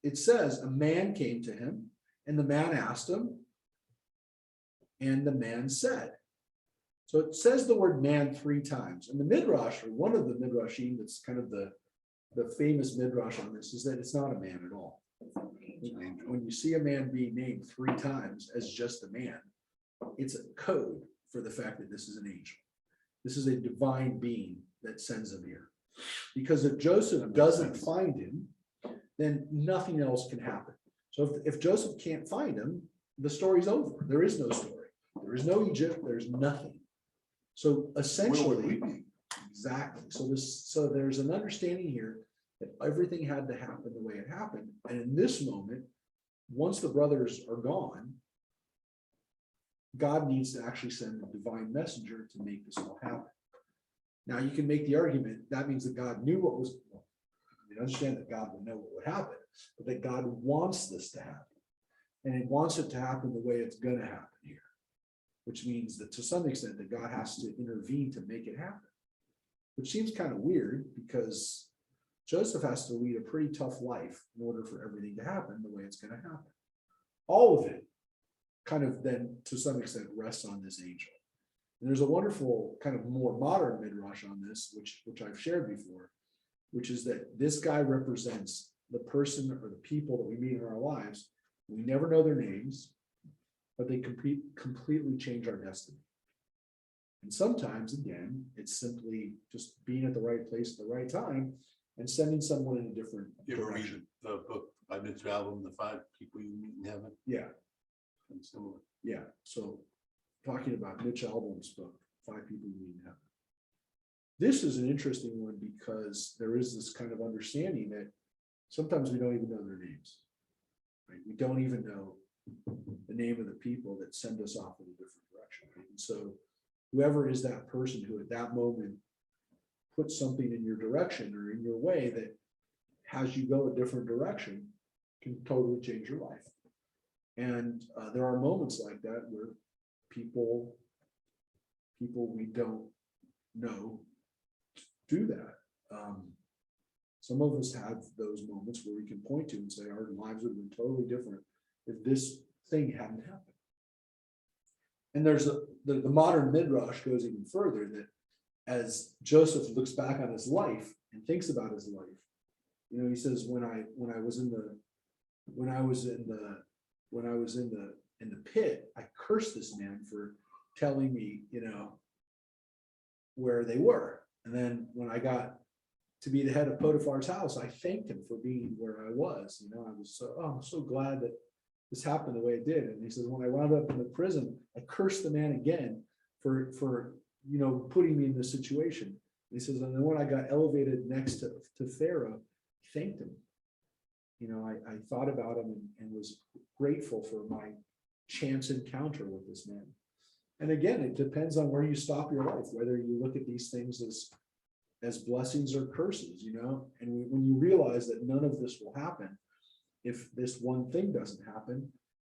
it says a man came to him, and the man asked him, and the man said. So it says the word man 3 times. And the Midrash, or one of the Midrashim, that's kind of the famous Midrash on this, is that it's not a man at all. When you see a man being named 3 times as just a man, it's a code for the fact that this is an angel. This is a divine being that sends him here. Because if Joseph doesn't find him, then nothing else can happen. So if Joseph can't find him, the story's over. There is no story. There is no Egypt. There's nothing. So essentially, exactly. So there's an understanding here that everything had to happen the way it happened. And in this moment, once the brothers are gone, God needs to actually send a divine messenger to make this all happen. Now you can make the argument that means that God knew what was. You understand that God would know what would happen, but that God wants this to happen, and He wants it to happen the way it's going to happen here, which means that to some extent that God has to intervene to make it happen, which seems kind of weird because Joseph has to lead a pretty tough life in order for everything to happen the way it's going to happen. All of it kind of then to some extent rests on this angel. And there's a wonderful kind of more modern midrash on this, which I've shared before, which is that this guy represents the person or the people that we meet in our lives. We never know their names, but they completely change our destiny. And sometimes, again, it's simply just being at the right place at the right time and sending someone in a different You ever read direction. the book by Mitch Album, The 5 People You Meet in Heaven? Yeah. and similar. Yeah, so talking about Mitch Albom's book, 5 People You Need in Heaven. This is an interesting one because there is this kind of understanding that sometimes we don't even know their names. Right? We don't even know the name of the people that send us off in a different direction. Right? And so whoever is that person who at that moment puts something in your direction or in your way that has you go a different direction can totally change your life. And there are moments like that where people we don't know do that. Some of us have those moments where we can point to and say our lives would have been totally different if this thing hadn't happened. And there's the modern midrash goes even further, that as Joseph looks back on his life and thinks about his life, you know, he says, when I was in the pit, I cursed this man for telling me, you know, where they were. And then when I got to be the head of Potiphar's house, I thanked him for being where I was. You know, I was I'm so glad that this happened the way it did. And he says, when I wound up in the prison, I cursed the man again for you know, putting me in this situation. And he says, and then when I got elevated next to Pharaoh, I thanked him. You know, I thought about him and was grateful for my chance encounter with this man. And again, it depends on where you stop your life, whether you look at these things as blessings or curses, you know. And when you realize that none of this will happen, if this one thing doesn't happen,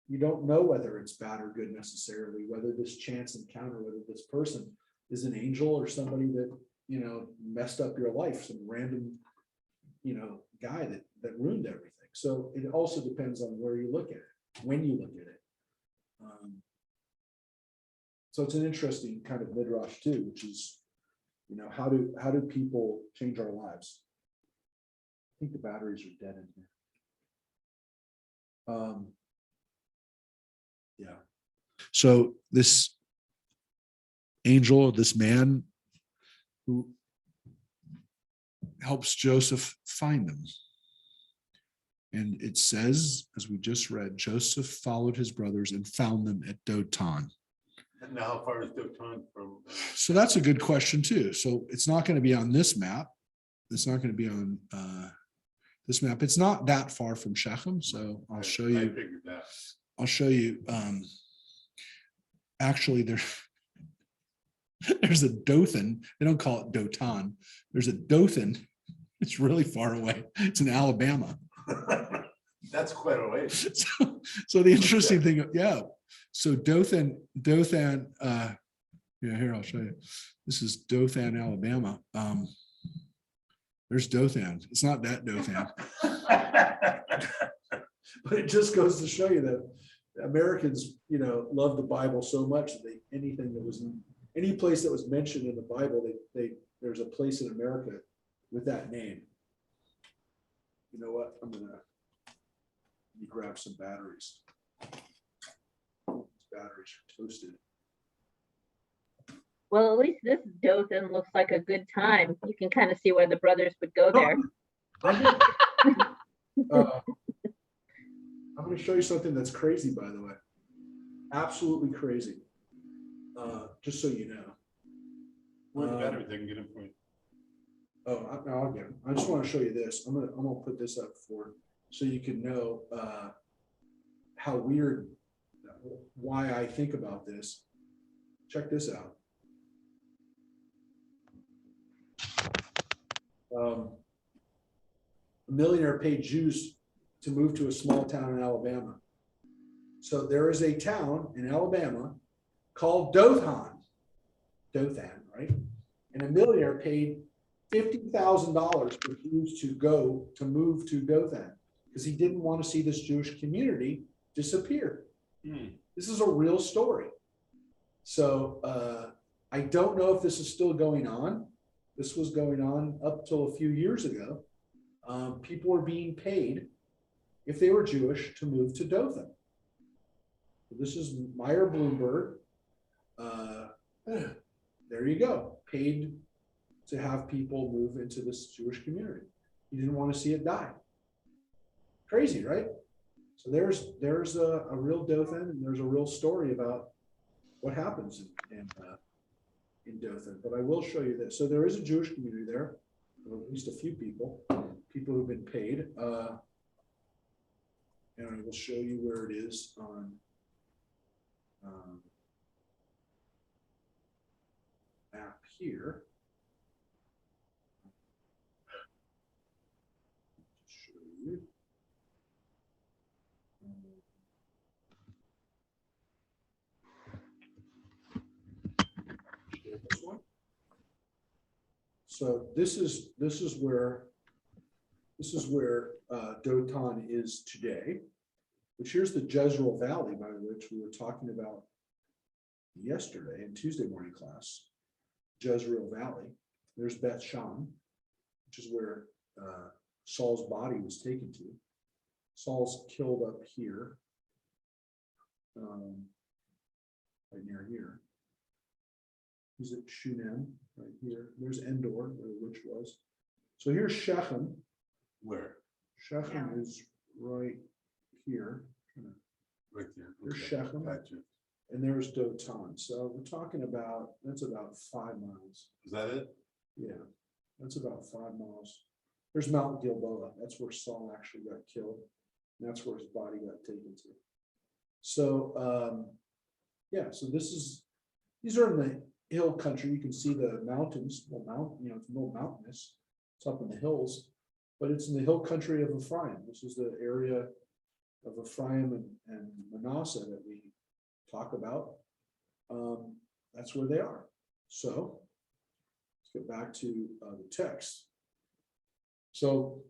you don't know whether it's bad or good necessarily, whether this chance encounter, whether this person is an angel or somebody that, you know, messed up your life, some random, you know, guy that ruined everything. So it also depends on where you look at it, when you look at it. So it's an interesting kind of midrash too, which is, you know, how do people change our lives? I think the batteries are dead in here. Yeah. So this angel, this man who helps Joseph find them. And it says, as we just read, Joseph followed his brothers and found them at Dothan. And now how far is Dothan from? So that's a good question too. So it's not going to be on this map. It's not going to be on this map. It's not that far from Shechem. So I'll show you. I figured that. I'll show you. Actually, there's a Dothan. They don't call it Dothan. There's a Dothan. It's really far away. It's in Alabama. That's quite a way. So the interesting thing, yeah. So Dothan, yeah, here, I'll show you. This is Dothan, Alabama. There's Dothan. It's not that Dothan. But it just goes to show you that Americans, you know, love the Bible so much that anything that was any place that was mentioned in the Bible, there's a place in America with that name. You know what? Let me grab some batteries. These batteries are toasted. Well, at least this Dothan looks like a good time. You can kind of see where the brothers would go there. I'm going to show you something that's crazy, by the way. Absolutely crazy. Just so you know. Where the batteries, they can get them for you. Oh, I'll get them. I just want to show you this. I'm gonna put this up so you can know how weird, why I think about this. Check this out. A millionaire paid Jews to move to a small town in Alabama. So there is a town in Alabama called Dothan, right? And a millionaire paid $50,000 for Jews to move to Dothan because he didn't want to see this Jewish community disappear. This is a real story. So I don't know if this is still going on. This was going on up till a few years ago. People were being paid, if they were Jewish, to move to Dothan. So this is Meyer Bloomberg. There you go. Paid to have people move into this Jewish community. He didn't want to see it die. Crazy, right? So there's a real Dothan, and there's a real story about what happens in Dothan. But I will show you this. So there is a Jewish community there, or at least a few people who've been paid. And I will show you where it is on map here. Show you. Share this one. So this is where Dothan is today, which here's the Jezreel Valley, by which we were talking about yesterday in Tuesday morning class. Jezreel Valley. There's Beth Shan, which is where Saul's body was taken to. Saul's killed up here, right near here. He's at Shunem, right here. There's Endor, where the witch was. So here's Shechem. Where? Shechem is right here. Right there. There's Okay, Shechem. gotcha. And there's Dothan. So we're talking about, that's about 5 miles. Is that it? Yeah, that's about 5 miles. There's Mount Gilboa. That's where Saul actually got killed. And that's where his body got taken to. So, yeah, so these are in the hill country. You can see the mountains, it's no mountainous. It's up in the hills, but it's in the hill country of Ephraim. This is the area of Ephraim and Manasseh that we talk about. That's where they are. So let's get back to the text. So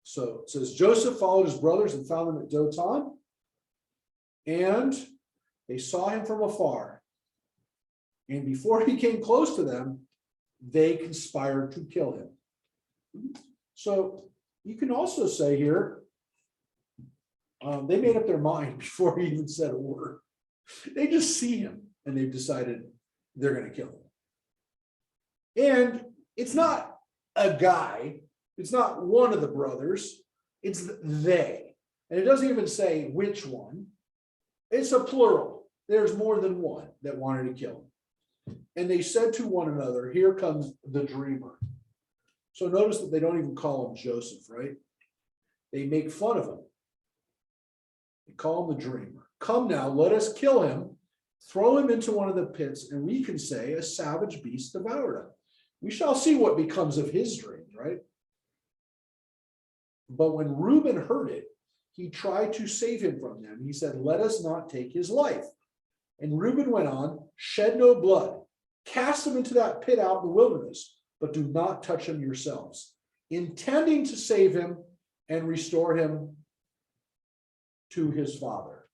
it says, Joseph followed his brothers and found them at Dothan, and they saw him from afar. And before he came close to them, they conspired to kill him. So you can also say here, they made up their mind before he even said a word. They just see him and they've decided they're going to kill him. And it's not a guy, it's not one of the brothers, it's they. And it doesn't even say which one. It's a plural. There's more than one that wanted to kill him. And they said to one another, here comes the dreamer. So notice that they don't even call him Joseph, right? They make fun of him. They call him the dreamer. Come now, let us kill him, throw him into one of the pits, and we can say a savage beast devoured him. We shall see what becomes of his dreams, right? But when Reuben heard it, he tried to save him from them. He said, let us not take his life. And Reuben went on, shed no blood, cast him into that pit out in the wilderness, but do not touch him yourselves, intending to save him and restore him to his father.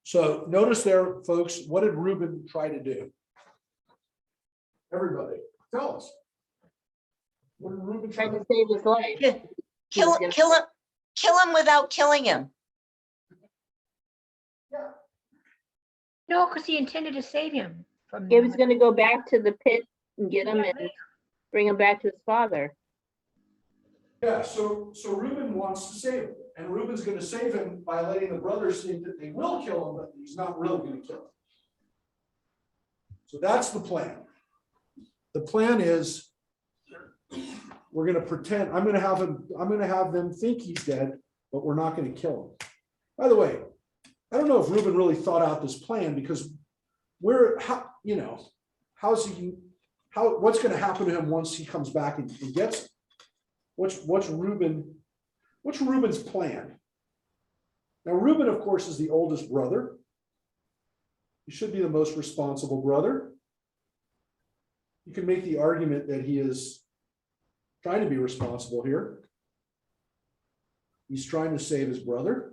So notice there, folks, what did Reuben try to do? Everybody, tell us. What did Reuben try Trying to to save his life. Yeah. Kill him without killing him. No, because he intended to save him from. He was gonna go back to the pit and get him and bring him back to his father. Yeah, so Reuben wants to save him, and Reuben's going to save him by letting the brothers think that they will kill him, but he's not really going to kill him. So that's the plan. The plan is we're going to pretend I'm going to have them think he's dead, but we're not going to kill him. By the way, I don't know if Reuben really thought out this plan, because what's going to happen to him once he comes back and gets him? What's Reuben's plan? Now, Reuben, of course, is the oldest brother. He should be the most responsible brother. You can make the argument that he is trying to be responsible here. He's trying to save his brother.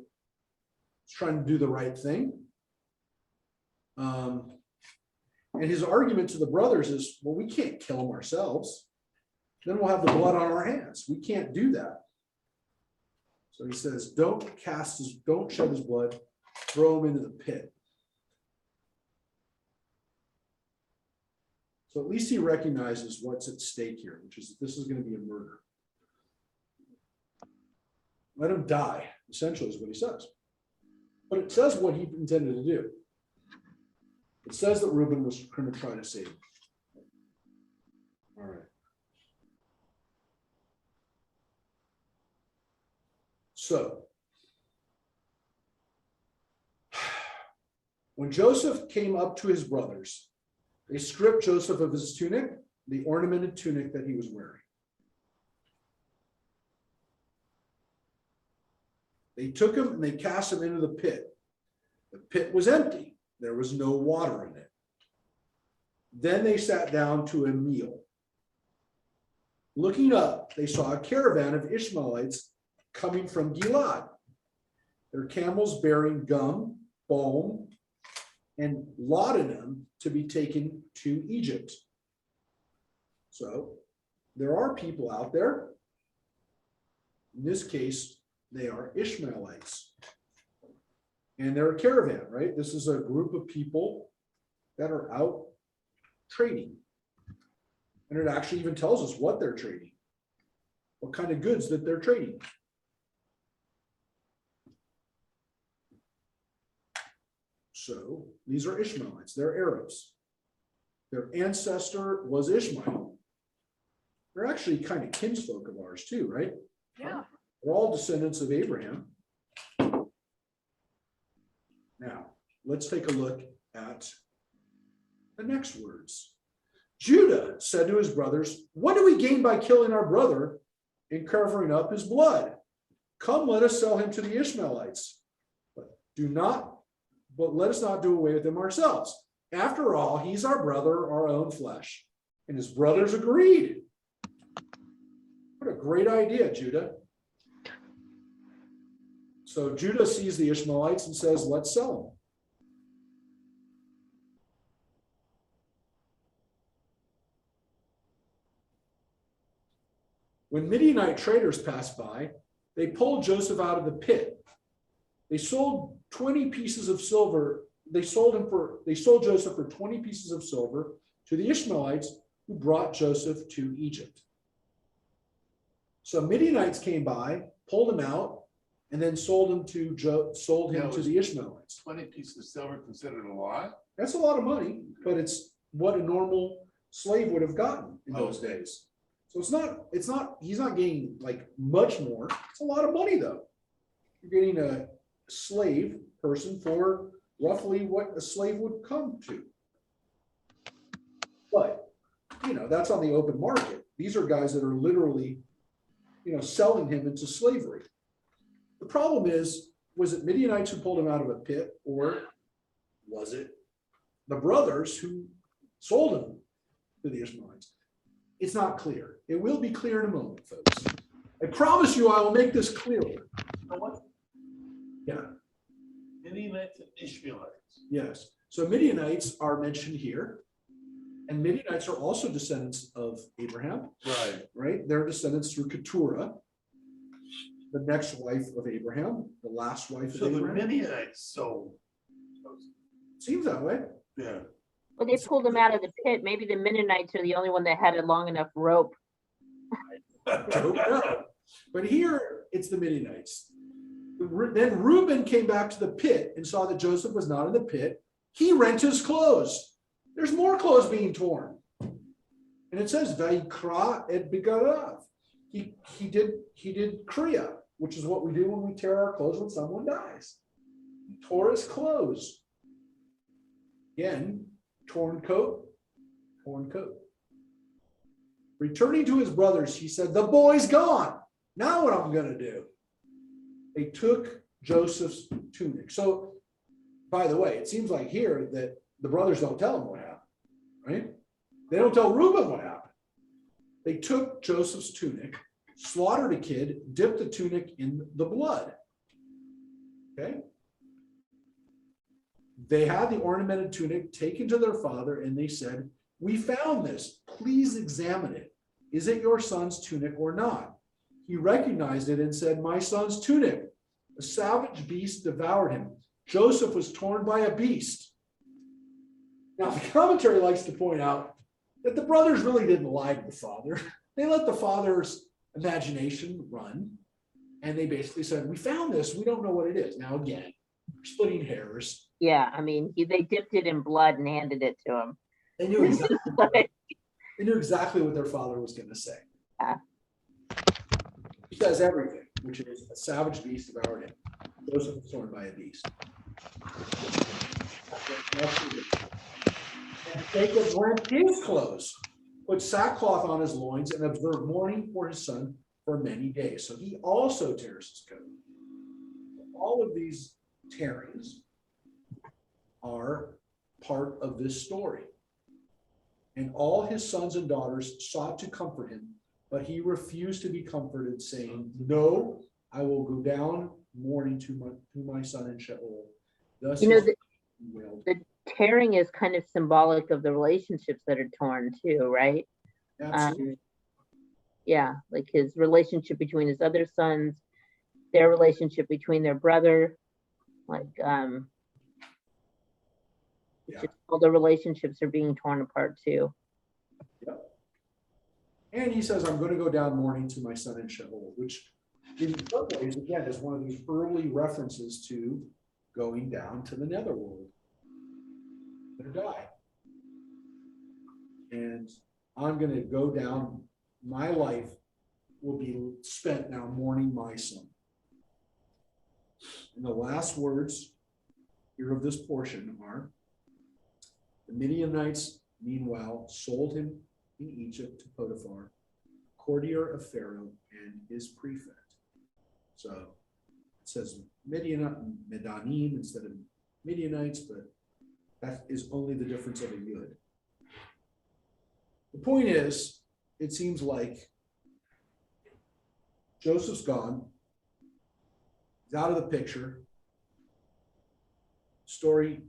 He's trying to do the right thing. And his argument to the brothers is, well, we can't kill him ourselves. Then we'll have the blood on our hands. We can't do that. So he says, don't shed his blood, throw him into the pit. So at least he recognizes what's at stake here, which is that this is going to be a murder. Let him die, essentially is what he says. But it says what he intended to do. It says that Reuben was going to try to save him. All right. So, when Joseph came up to his brothers, they stripped Joseph of his tunic, the ornamented tunic that he was wearing. They took him and they cast him into the pit. The pit was empty. There was no water in it. Then they sat down to a meal. Looking up, they saw a caravan of Ishmaelites coming from Gilad. Their camels bearing gum, balm, and laudanum to be taken to Egypt. So there are people out there. In this case, they are Ishmaelites. And they're a caravan, right? This is a group of people that are out trading. And it actually even tells us what they're trading, what kind of goods that they're trading. So these are Ishmaelites, they're Arabs. Their ancestor was Ishmael. They're actually kind of kinsfolk of ours too, right? Yeah. They're all descendants of Abraham. Now, let's take a look at the next words. Judah said to his brothers, "What do we gain by killing our brother and covering up his blood? Come, let us sell him to the Ishmaelites. But let us not do away with him ourselves. After all, he's our brother, our own flesh." And his brothers agreed. What a great idea, Judah. So Judah sees the Ishmaelites and says, let's sell them. When Midianite traders passed by, they pulled Joseph out of the pit. They sold 20 pieces of silver. They sold Joseph for 20 pieces of silver to the Ishmaelites who brought Joseph to Egypt. So Midianites came by, pulled him out, and then sold him to the Ishmaelites. 20 pieces of silver considered a lot? That's a lot of money, but it's what a normal slave would have gotten in those days. So he's not getting like much more. It's a lot of money though. You're getting a slave person for roughly what a slave would come to. But, that's on the open market. These are guys that are literally, selling him into slavery. The problem is, was it Midianites who pulled him out of a pit, or was it the brothers who sold him to the Ishmaelites? It's not clear. It will be clear in a moment, folks. I promise you I will make this clearer. You know what? Yeah. Midianites and Ishmaelites. Yes. So Midianites are mentioned here. And Midianites are also descendants of Abraham. Right? They're descendants through Keturah, the next wife of Abraham, the last wife of Abraham. So the Midianites sold. Seems that way. Yeah. Well, they pulled him out of the pit. Maybe the Mennonites are the only one that had a long enough rope. I don't know. But here it's the Midianites. Then Reuben came back to the pit and saw that Joseph was not in the pit. He rent his clothes. There's more clothes being torn. And it says, Vayikra et bigarav. He did kriya, which is what we do when we tear our clothes when someone dies. He tore his clothes. Again, torn coat. Returning to his brothers, he said, the boy's gone. Now what I'm going to do? They took Joseph's tunic. So, by the way, it seems like here that the brothers don't tell him what happened, right? They don't tell Reuben what happened. They took Joseph's tunic, slaughtered a kid, dipped the tunic in the blood. Okay? They had the ornamented tunic taken to their father, and they said, we found this. Please examine it. Is it your son's tunic or not? He recognized it and said, my son's tunic. A savage beast devoured him. Joseph was torn by a beast. Now, the commentary likes to point out that the brothers really didn't lie to the father. They let the father's imagination run. And they basically said, we found this, we don't know what it is. Now, again, splitting hairs. Yeah, I mean, they dipped it in blood and handed it to him. They knew exactly what their father was going to say. Yeah. He says everything, which is a savage beast devoured him. Joseph was torn by a beast. And Jacob rent his clothes, put sackcloth on his loins, and observed mourning for his son for many days. So he also tears his coat. All of these tearings are part of this story. And all his sons and daughters sought to comfort him, but he refused to be comforted, saying, no, I will go down mourning to my son in Sheol. Thus You know, his wailed. The tearing is kind of symbolic of the relationships that are torn too, right? Absolutely. Yeah, like his relationship between his other sons, their relationship between their brother, like Yeah. just all the relationships are being torn apart too. Yep. And he says, I'm going to go down mourning to my son in Sheol, which in some ways, again, is one of these early references to going down to the netherworld to die. And I'm going to go down, my life will be spent now mourning my son. And the last words here of this portion are, the Midianites, meanwhile, sold him in Egypt to Potiphar, courtier of Pharaoh and his prefect. So it says Midianim instead of Midianites, but that is only the difference of a yud. The point is, it seems like Joseph's gone. He's out of the picture. Story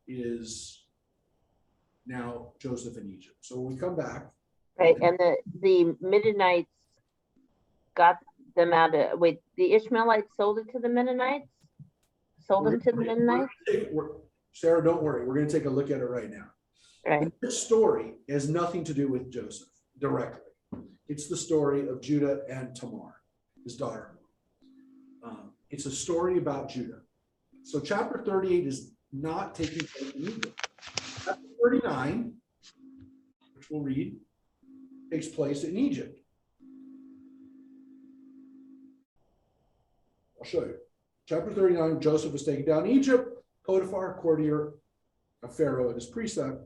is now Joseph in Egypt. So when we come back. Right, and the Midianites got them out of, wait, the Ishmaelites sold it to the Mennonites? Sold them to the Mennonites? Sarah, don't worry. We're going to take a look at it right now. Right. This story has nothing to do with Joseph directly. It's the story of Judah and Tamar, his daughter. It's a story about Judah. So chapter 38 is not taking place in Egypt. Chapter 39, which we'll read, takes place in Egypt. I'll show you. Chapter 39, Joseph was taken down to Egypt. Potiphar, courtier of Pharaoh and his prefect,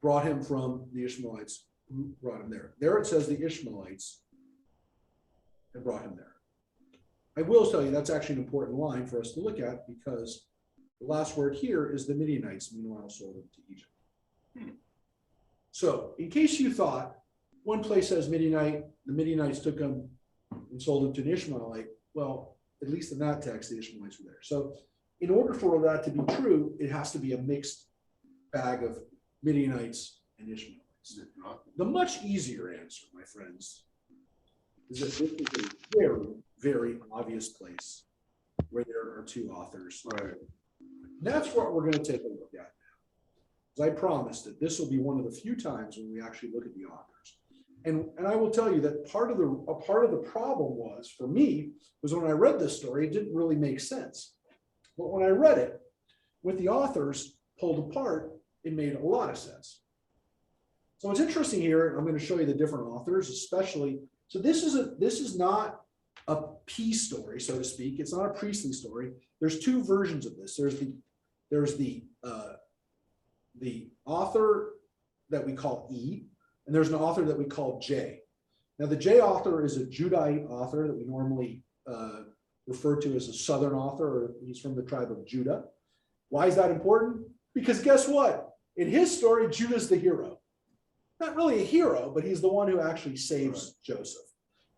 brought him from the Ishmaelites, who brought him there. There it says the Ishmaelites had brought him there. I will tell you that's actually an important line for us to look at, because the last word here is the Midianites, meanwhile, sold him to Egypt. So in case you thought one place says Midianite, the Midianites took him and sold him to an Ishmaelite, well, at least in that text, the Ishmaelites were there. So in order for that to be true, it has to be a mixed bag of Midianites and Ishmaelites. The much easier answer, my friends, is that this is a very, very obvious place where there are two authors. Right. That's what we're going to take a look at now. As I promised that this will be one of the few times when we actually look at the authors. And I will tell you that part of the problem was, for me, was when I read this story, it didn't really make sense. But when I read it with the authors pulled apart, it made a lot of sense. So what's interesting here, I'm going to show you the different authors, especially. So this is not a peace story, so to speak. It's not a priestly story. There's two versions of this. There's the author that we call E, and there's an author that we call J. Now the J author is a Judahite author that we normally refer to as a southern author, or he's from the tribe of Judah. Why is that important? Because guess what? In his story, Judah's the hero. Not really a hero, but he's the one who actually saves Joseph.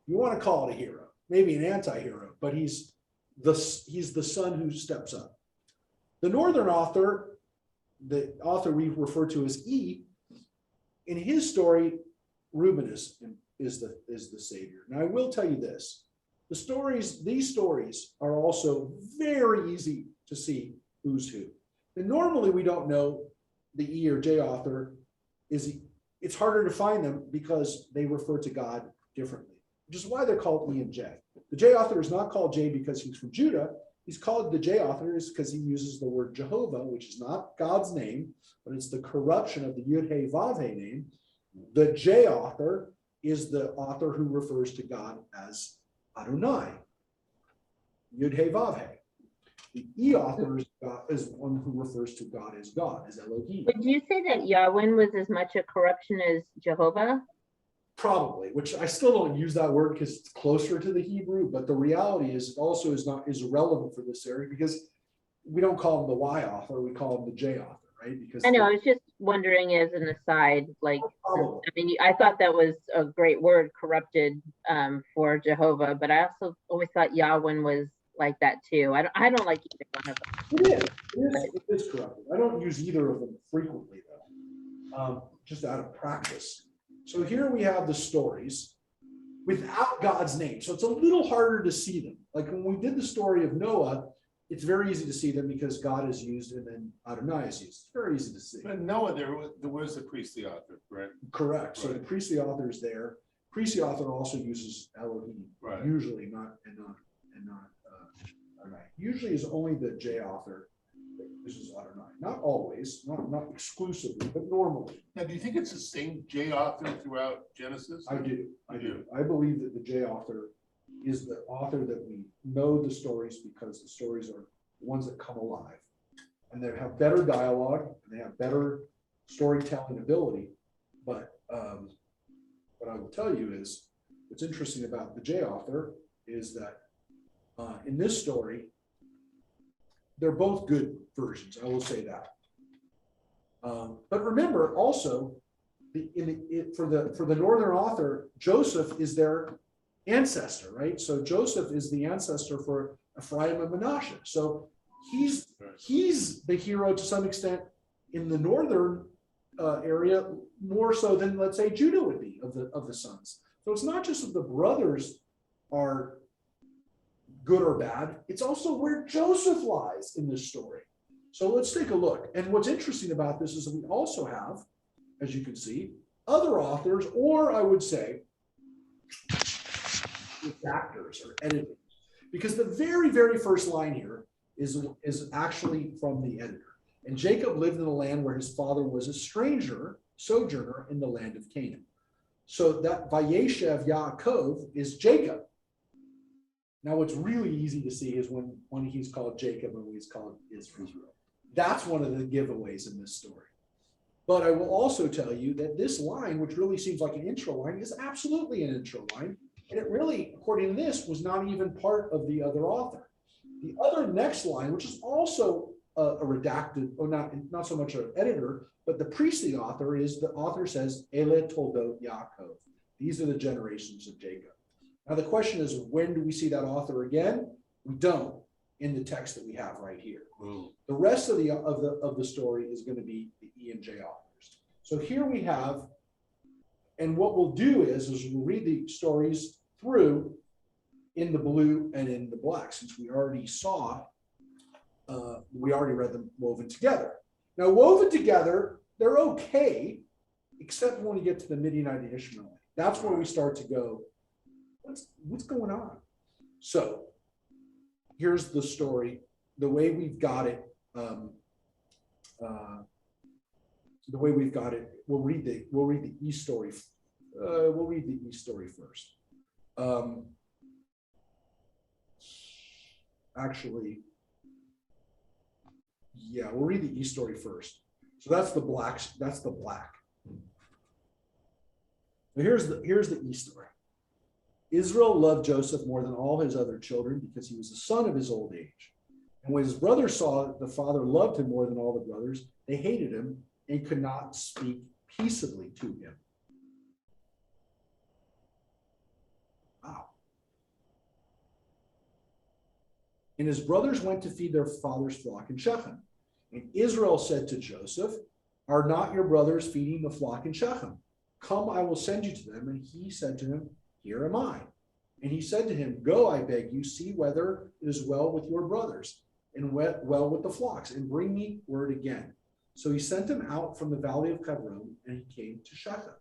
You want to call it a hero, maybe an anti-hero, but he's the son who steps up. The northern author, the author we refer to as E, in his story, Reuben is the savior. Now I will tell you this: these stories are also very easy to see who's who. And normally we don't know the E or J author. It's harder to find them because they refer to God differently. which is why they're called E and J. The J author is not called J because he's from Judah. He's called the J author is because he uses the word Jehovah, which is not God's name, but it's the corruption of the Yud He Vav He name. The J author is the author who refers to God as Adonai, Yud He Vav He. The E author is one who refers to God, as Elohim. Would you say that Yahweh was as much a corruption as Jehovah? Probably, which I still don't use that word because it's closer to the Hebrew, but the reality is it also is relevant for this area because we don't call him the Y author, we call him the J author, right? Because I know, I was just wondering as an aside, like, probably. I mean, I thought that was a great word, corrupted, for Jehovah, but I also always thought Yahweh was like that too. I don't like either one of them. It is corrupted. I don't use either of them frequently though, just out of practice. So here we have the stories without God's name. So it's a little harder to see them. Like when we did the story of Noah, it's very easy to see them because God is used and then Adonai is used. It's very easy to see. But Noah, there was the priestly author, right? Correct. So Right. the priestly author is there. Priestly author also uses Elohim, Right. usually not Adonai. Usually is only the J author that uses Adonai. Not always, not exclusively, but normally. Now, do you think it's the same J author throughout Genesis? I do. do. I believe that the J author is the author that we know the stories because the stories are the ones that come alive. And they have better dialogue and they have better storytelling ability. But what I will tell you is what's interesting about the J author is that in this story, they're both good versions. I will say that. But remember also, for the northern author, Joseph is their ancestor, right? So Joseph is the ancestor for Ephraim and Manasseh. So he's the hero to some extent in the northern area, more so than let's say Judah would be of the sons. So it's not just that the brothers are good or bad, it's also where Joseph lies in this story. So let's take a look. And what's interesting about this is that we also have, as you can see, other authors, or I would say redactors or editors, because the very, very first line here is actually from the editor. And Jacob lived in a land where his father was a stranger, sojourner in the land of Canaan. So that Vayeshev Yaakov is Jacob. Now, what's really easy to see is when he's called Jacob and when he's called Israel. That's one of the giveaways in this story. But I will also tell you that this line, which really seems like an intro line, is absolutely an intro line. And it really, according to this, was not even part of the other author. The other next line, which is also a redacted, or not so much an editor, but the priestly author is the author says, Ele Toldot Yaakov. These are the generations of Jacob. Now the question is, when do we see that author again? We don't in the text that we have right here. The rest of the story is going to be the E and J authors. So here we have, and what we'll do is we'll read the stories through in the blue and in the black, since we already saw, we already read them woven together. Now woven together, they're okay, except when we get to the Midianite and Ishmaelite. That's where we start to go, what's going on? So here's the story, the way we've got it. We'll read the E story. We'll read the E story first. Actually, yeah, we'll read the E story first. So that's the black. That's the black. So here's the E story. Israel loved Joseph more than all his other children because he was the son of his old age. And when his brothers saw that the father loved him more than all the brothers, they hated him and could not speak peaceably to him. Wow. And his brothers went to feed their father's flock in Shechem. And Israel said to Joseph, "Are not your brothers feeding the flock in Shechem? Come, I will send you to them." And he said to him, "Here am I." And he said to him, "Go, I beg you, see whether it is well with your brothers and well with the flocks, and bring me word again." So he sent him out from the valley of Hebron, and he came to Shechem.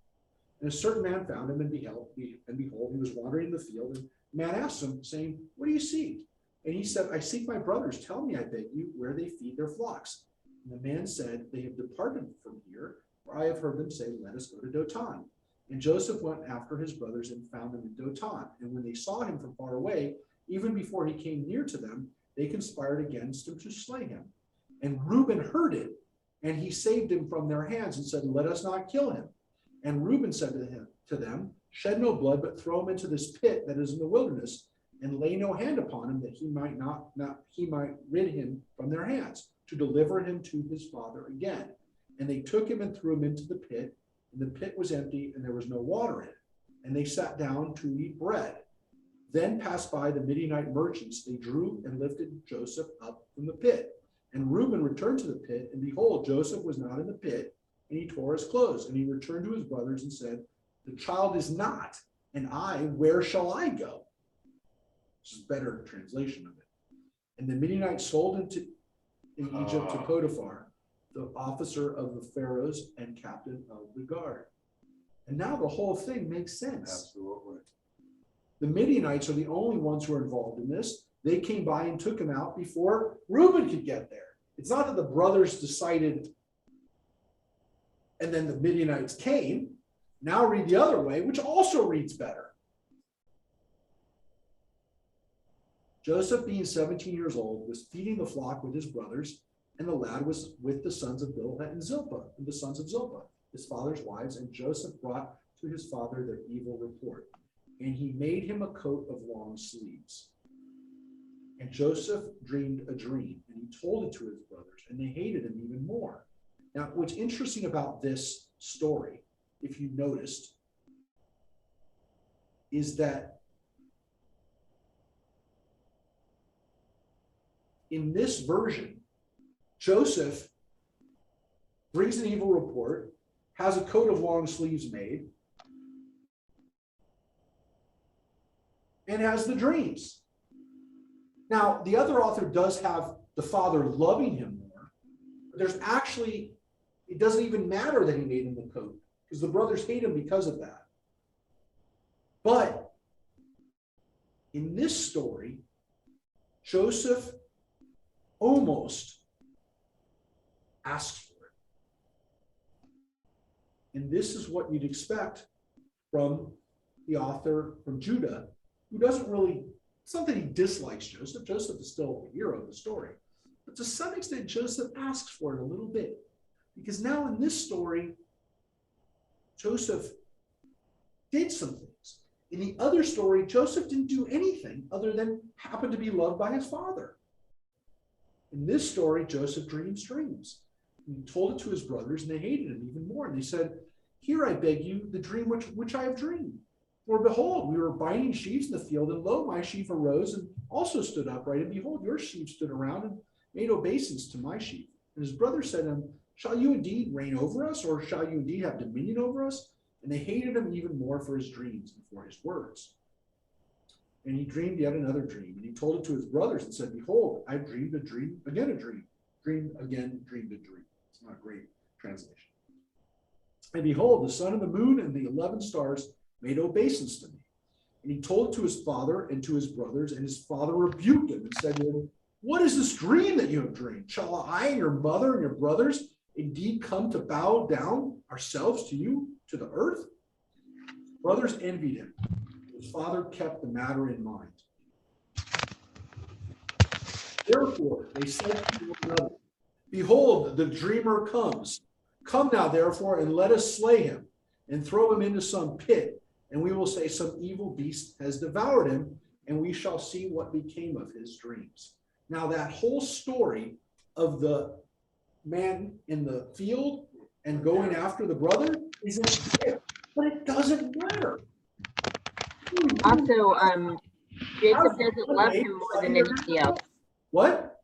And a certain man found him, and behold, he was wandering in the field. And the man asked him, saying, what do you seek? And he said, I seek my brothers. Tell me, I beg you, where they feed their flocks. And the man said, they have departed from here, for I have heard them say, let us go to Dothan. And Joseph went after his brothers and found them in Dothan. And when they saw him from far away, even before he came near to them, they conspired against him to slay him. And Reuben heard it, and he saved him from their hands and said, let us not kill him. And Reuben said to them, shed no blood, but throw him into this pit that is in the wilderness, and lay no hand upon him, that he might rid him from their hands, to deliver him to his father again. And they took him and threw him into the pit, and the pit was empty, and there was no water in it. And they sat down to eat bread. Then passed by the Midianite merchants. They drew and lifted Joseph up from the pit. And Reuben returned to the pit, and behold, Joseph was not in the pit, and he tore his clothes. And he returned to his brothers and said, the child is not, and I, where shall I go? This is a better translation of it. And the Midianites sold him in Egypt to Potiphar, the officer of the pharaohs and captain of the guard. And now the whole thing makes sense. Absolutely. The Midianites are the only ones who are involved in this. They came by and took him out before Reuben could get there. It's not that the brothers decided and then the Midianites came. Now read the other way, which also reads better. Joseph, being 17 years old, was feeding the flock with his brothers, and the lad was with the sons of Bilhah and Zilpah, and the sons of Zilpah, his father's wives. And Joseph brought to his father their evil report, and he made him a coat of long sleeves. And Joseph dreamed a dream, and he told it to his brothers, and they hated him even more. Now, what's interesting about this story, if you noticed, is that in this version, Joseph brings an evil report, has a coat of long sleeves made, and has the dreams. Now, the other author does have the father loving him more, but there's actually, it doesn't even matter that he made him the coat, because the brothers hate him because of that. But in this story, Joseph almost asks for it. And this is what you'd expect from the author from Judah, who doesn't really, it's not that he dislikes Joseph. Joseph is still the hero of the story. But to some extent, Joseph asks for it a little bit. Because now in this story, Joseph did some things. In the other story, Joseph didn't do anything other than happen to be loved by his father. In this story, Joseph dreams dreams. He told it to his brothers, and they hated him even more. And they said, here, I beg you, the dream which I have dreamed. For behold, we were binding sheaves in the field, and lo, my sheaf arose and also stood upright. And behold, your sheep stood around and made obeisance to my sheep. And his brothers said to him, shall you indeed reign over us, or shall you indeed have dominion over us? And they hated him even more for his dreams and for his words. And he dreamed yet another dream, and he told it to his brothers and said, behold, I've dreamed a dream, again a dream, dreamed again, dreamed a dream. It's not a great translation. And behold, the sun and the moon and the 11 stars made obeisance to me. And he told it to his father and to his brothers, and his father rebuked him and said to him, what is this dream that you have dreamed? Shall I and your mother and your brothers indeed come to bow down ourselves to you, to the earth? Brothers envied him. His father kept the matter in mind. Therefore, they said to one another, behold, the dreamer comes. Come now, therefore, and let us slay him and throw him into some pit, and we will say some evil beast has devoured him, and we shall see what became of his dreams. Now, that whole story of the man in the field and going after the brother isn't there, but it doesn't matter. Also, Jacob doesn't love him more than anybody else. What?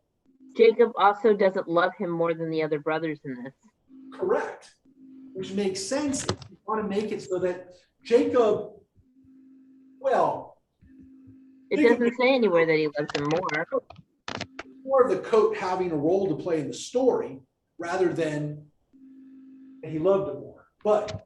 Jacob also doesn't love him more than the other brothers in this. Correct. Which makes sense if you want to make it so that Jacob, well, It doesn't say anywhere that he loves him more. more of the coat having a role to play in the story rather than he loved it more. But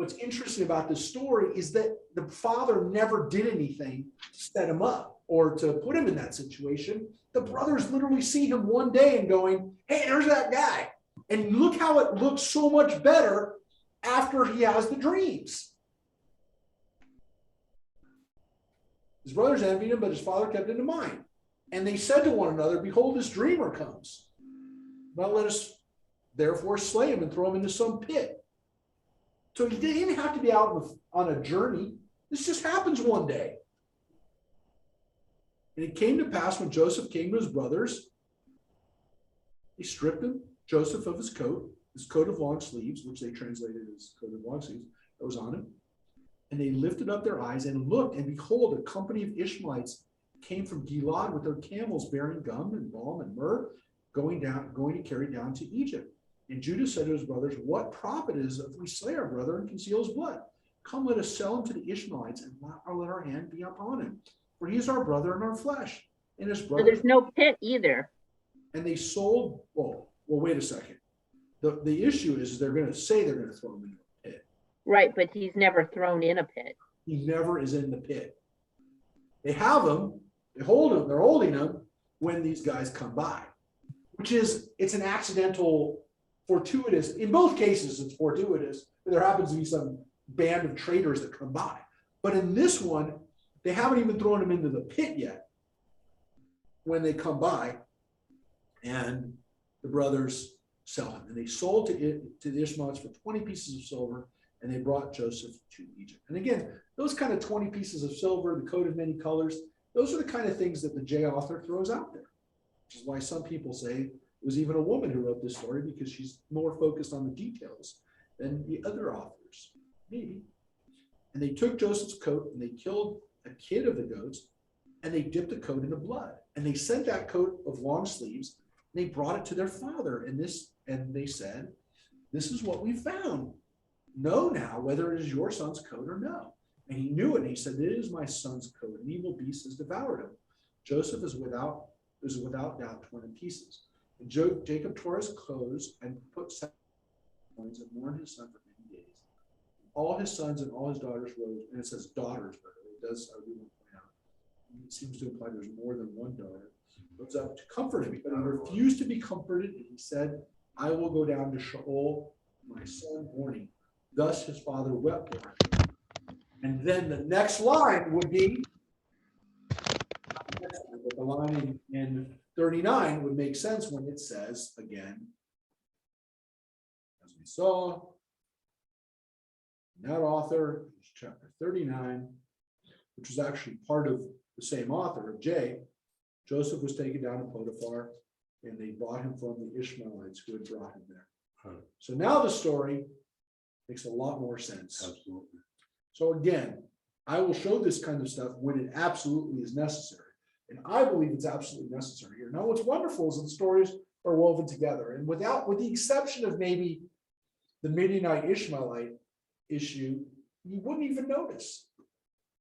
what's interesting about this story is that the father never did anything to set him up or to put him in that situation. The brothers literally see him one day and going, hey, there's that guy. And look how it looks so much better after he has the dreams. His brothers envied him, but his father kept it in mind. And they said to one another, behold, this dreamer comes. Now let us therefore slay him and throw him into some pit. So he didn't even have to be out on a journey. This just happens one day. And it came to pass when Joseph came to his brothers, they stripped him, Joseph, of his coat of long sleeves, which they translated as coat of long sleeves, that was on him. And they lifted up their eyes and looked, and behold, a company of Ishmaelites came from Gilad with their camels bearing gum and balm and myrrh, going to carry down to Egypt. And Judah said to his brothers, what profit is if we slay our brother and conceal his blood? Come, let us sell him to the Ishmaelites and let our hand be upon him. For he is our brother and our flesh. And his So brother. there's no pit either. And they sold, well, wait a second. The issue is they're going to say they're going to throw him into a pit. Right, but he's never thrown in a pit. He never is in the pit. They have him, they hold him, they're holding him when these guys come by, it's an accidental, fortuitous, in both cases it's fortuitous, but there happens to be some band of traders that come by. But in this one, they haven't even thrown him into the pit yet when they come by, and the brothers sell him. And they sold to the Ishmaelites for 20 pieces of silver, and they brought Joseph to Egypt. And again, those kind of 20 pieces of silver, the coat of many colors, those are the kind of things that the J author throws out there, which is why some people say it was even a woman who wrote this story, because she's more focused on the details than the other authors, maybe. And they took Joseph's coat and they killed a kid of the goats, and they dipped the coat into blood. And they sent that coat of long sleeves, and they brought it to their father. And they said, this is what we found. Know now whether it is your son's coat or no. And he knew it, and he said, it is my son's coat. An evil beast has devoured him. Joseph is without doubt torn in pieces. And Jacob tore his clothes and put coins and mourned his son for many days. All his sons and all his daughters rose, and it says daughters, but it does, I really want to point out, it seems to imply there's more than one daughter, rose up to comfort him, but he refused to be comforted, and he said, I will go down to Sheol, my son mourning. Thus his father wept for him. And then the next line would be, the line in 39 would make sense when it says, again, as we saw, that author, chapter 39, which was actually part of the same author of J, Joseph was taken down to Potiphar, and they brought him from the Ishmaelites who had brought him there. So now the story makes a lot more sense. Absolutely. So again, I will show this kind of stuff when it absolutely is necessary. And I believe it's absolutely necessary here. Now, what's wonderful is that the stories are woven together. And with the exception of maybe the Midianite Ishmaelite issue, you wouldn't even notice.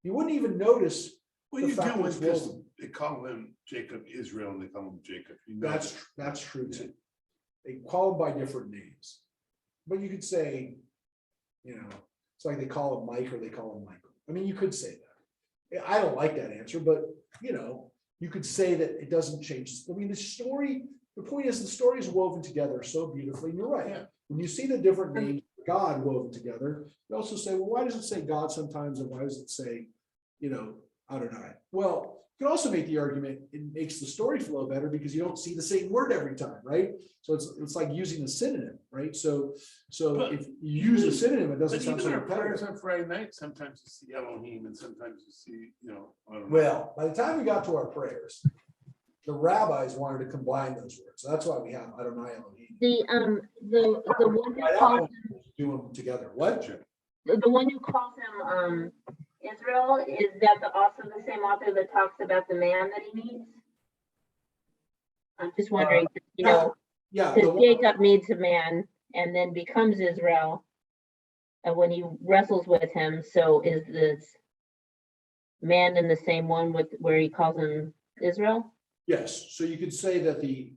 You wouldn't even notice. Well, you do it because they call him Jacob Israel and they call him Jacob. You know That's true too. They call him by different names. But you could say, it's like they call him Mike or they call him Michael. I mean, you could say that. I don't like that answer, but you could say that it doesn't change. I mean, the point is the story is woven together so beautifully. And you're right. Yeah. When you see the different names of God woven together, you also say, well, why does it say God sometimes? And why does it say, Adonai? Well, you can also make the argument it makes the story flow better because you don't see the same word every time, right? So it's like using a synonym, right? So But if you use a synonym, it doesn't But sound so even our prayers repetitive. on Friday night, sometimes you see Elohim and sometimes you see, I don't know. Well, by the time we got to our prayers, the rabbis wanted to combine those words. So that's why we have Adonai Elohim. The one By who that calls point, do them together. What? the one who calls him Israel, is that also the same author that talks about the man that he meets? I'm just wondering, Yeah, because Jacob meets a man and then becomes Israel, and when he wrestles with him, so is this man in the same one where he calls him Israel? yes. So you could say that the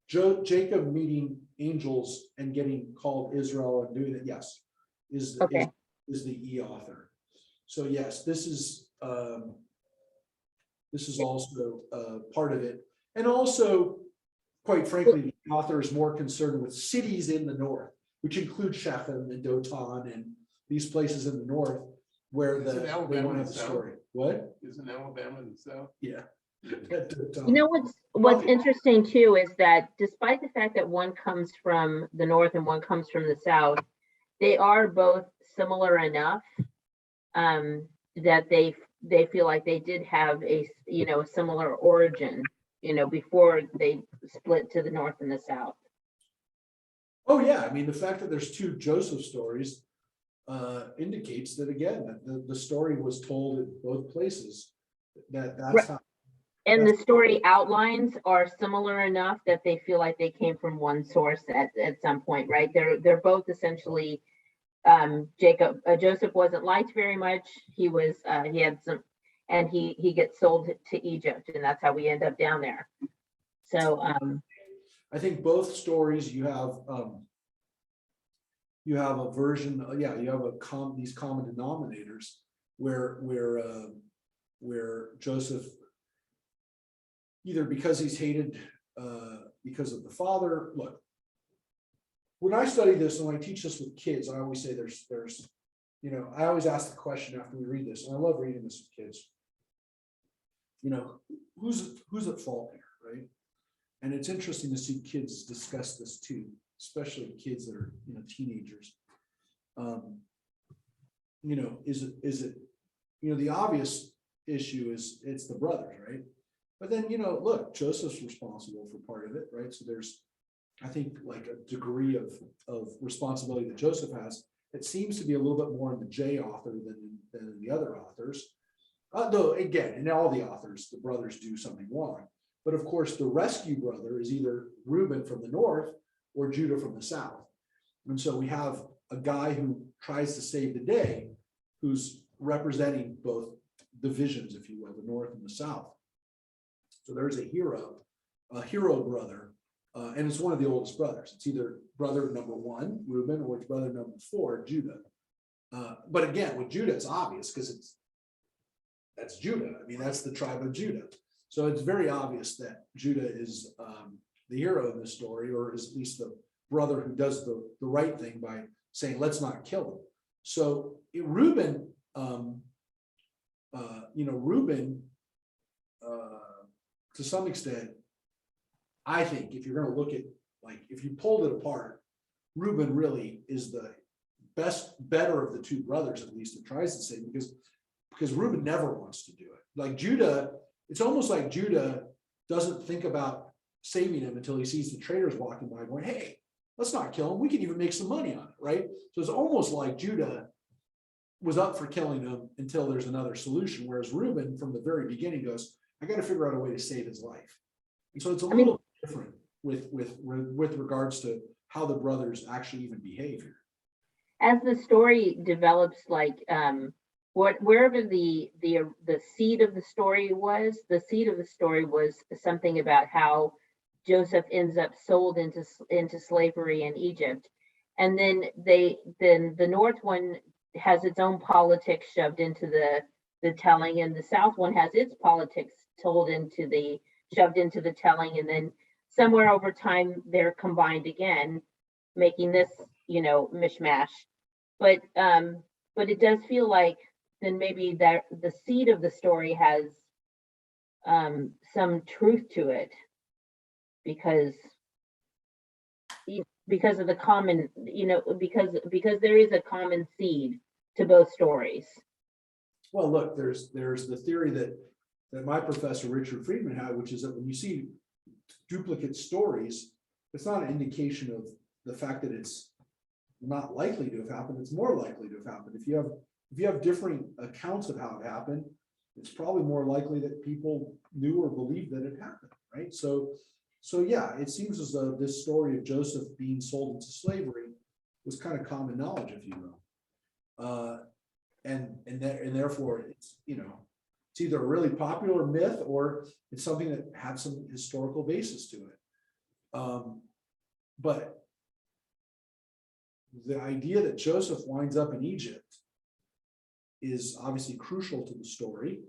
Jacob meeting angels and getting called Israel and doing it, yes, is Okay. is the E author. So yes, this is also part of it. And also, quite frankly, the author is more concerned with cities in the north, which include Shechem and Dotan and these places in the north where Isn't they Alabama want to have the the South? story. What? Isn't Alabama in the south? Yeah. You know what's Okay. interesting too is that despite the fact that one comes from the north and one comes from the south, they are both similar enough that they feel like they did have a a similar origin, before they split to the north and the south. Oh, yeah. I mean, the fact that there's two Joseph stories indicates that, again, that the story was told in both places. That's Right. how. And the story outlines are similar enough that they feel like they came from one source at some point, right? They're both essentially Joseph wasn't liked very much. He had some, and he gets sold to Egypt, and that's how we end up down there. So I think both stories you have a version, you have these common denominators where Joseph, either because he's hated because of the father. Look, when I study this and when I teach this with kids, I always say there's I always ask the question after we read this, and I love reading this with kids. Who's at fault here, right? And it's interesting to see kids discuss this too, especially kids that are teenagers. Is it the obvious issue is it's the brothers, right? But then look, Joseph's responsible for part of it, right? So there's, I think, like a degree of responsibility that Joseph has. It seems to be a little bit more in the J author than in the other authors. Though again, in all the authors, the brothers do something wrong. But of course, the rescue brother is either Reuben from the north or Judah from the south. And so we have a guy who tries to save the day, who's representing both divisions, if you will, the north and the south. So there's a hero brother, and it's one of the oldest brothers. It's either brother number 1, Reuben, or it's brother number 4, Judah. But again, with Judah, it's obvious because that's Judah. I mean, that's the tribe of Judah. So it's very obvious that Judah is the hero in this story, or is at least the brother who does the right thing by saying, let's not kill him. So Reuben, to some extent, I think if you're going to look at, like, if you pulled it apart, Reuben really is the better of the two brothers, at least it tries to say, because Reuben never wants to do it. Like Judah, it's almost like Judah doesn't think about saving him until he sees the traders walking by going, hey, let's not kill him. We can even make some money on it, right? So it's almost like Judah was up for killing him until there's another solution. Whereas Reuben from the very beginning goes, I got to figure out a way to save his life. And so it's a little different with regards to how the brothers actually even behave here. as the story develops, like wherever the seed of the story was, something about how Joseph ends up sold into slavery in Egypt, and then the north one has its own politics shoved into the telling, and the south one has its politics shoved into the telling, and then somewhere over time they're combined again, making this mishmash. But it does feel like then maybe that the seed of the story has some truth to it, because of the common, because there is a common seed to both stories. Well, look, there's the theory that my professor Richard Friedman had, which is that when you see duplicate stories, it's not an indication of the fact that it's not likely to have happened. It's more likely to have happened. If you have different accounts of how it happened, it's probably more likely that people knew or believed that it happened, right? So yeah, it seems as though this story of Joseph being sold into slavery was kind of common knowledge, if you will. And therefore it's it's either a really popular myth or it's something that had some historical basis to it. But the idea that Joseph winds up in Egypt is obviously crucial to the story,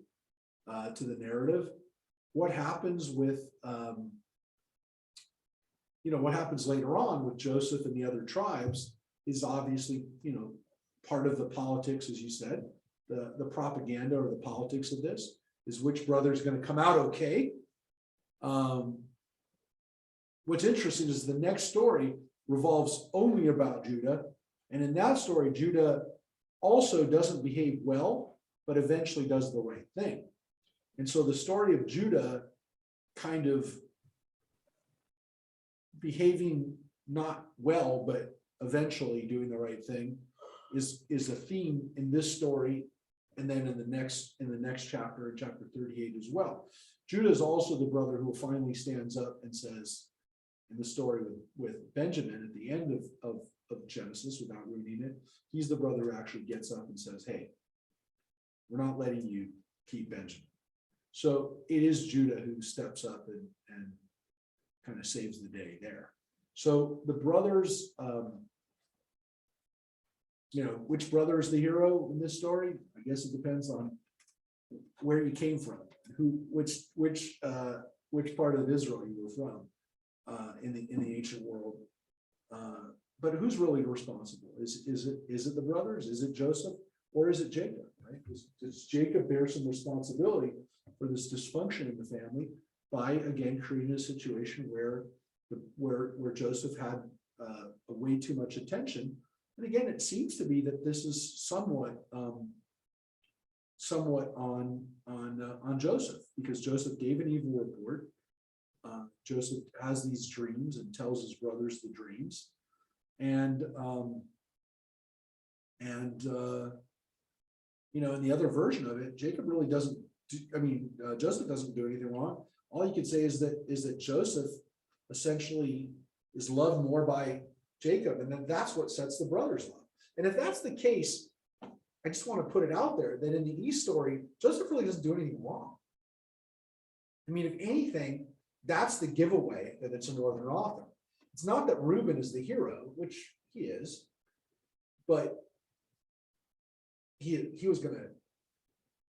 to the narrative. What happens with, what happens later on with Joseph and the other tribes is obviously, part of the politics, as you said, the propaganda or the politics of this is which brother is going to come out okay. What's interesting is the next story revolves only about Judah. And in that story, Judah also doesn't behave well, but eventually does the right thing. And so the story of Judah kind of behaving not well, but eventually doing the right thing is a theme in this story. And then in the next chapter, in chapter 38 as well. Judah is also the brother who finally stands up and says, in the story with Benjamin at the end of Genesis, without ruining it, he's the brother who actually gets up and says, hey, we're not letting you keep Benjamin. So it is Judah who steps up and kind of saves the day there. So the brothers, which brother is the hero in this story? I guess it depends on where you came from, which part of Israel you were from in the ancient world. But who's really responsible? Is it the brothers? Is it Joseph? Or is it Jacob? Right? Does Jacob bear some responsibility for this dysfunction in the family by again creating a situation where Joseph had way too much attention? And again, it seems to be that this is somewhat on Joseph, because Joseph gave an evil report. Joseph has these dreams and tells his brothers the dreams, and in the other version of it, Jacob really doesn't. Joseph doesn't do anything wrong. All you could say is that Joseph essentially is loved more by Jacob, and then that's what sets the brothers love. And if that's the case, I just want to put it out there that in the East story, Joseph really doesn't do anything wrong. I mean, if anything, that's the giveaway that it's a Northern author. It's not that Reuben is the hero, which he is, but he was going to,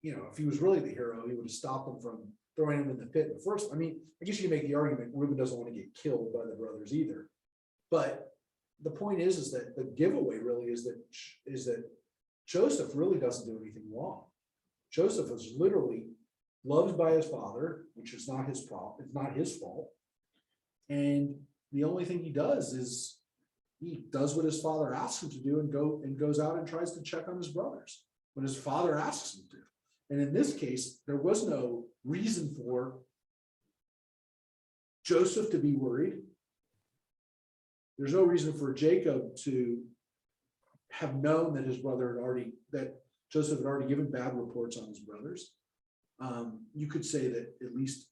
if he was really the hero, he would have stopped him from throwing him in the pit in the first. I mean, I guess you can make the argument Reuben doesn't want to get killed by the brothers either. But the point is that the giveaway really is that Joseph really doesn't do anything wrong. Joseph is literally loved by his father, which is not his problem. It's not his fault. And the only thing he does is he does what his father asks him to do and goes out and tries to check on his brothers when his father asks him to. And in this case, there was no reason for Joseph to be worried. There's no reason for Jacob to have known that his brother that Joseph had already given bad reports on his brothers. You could say that at least,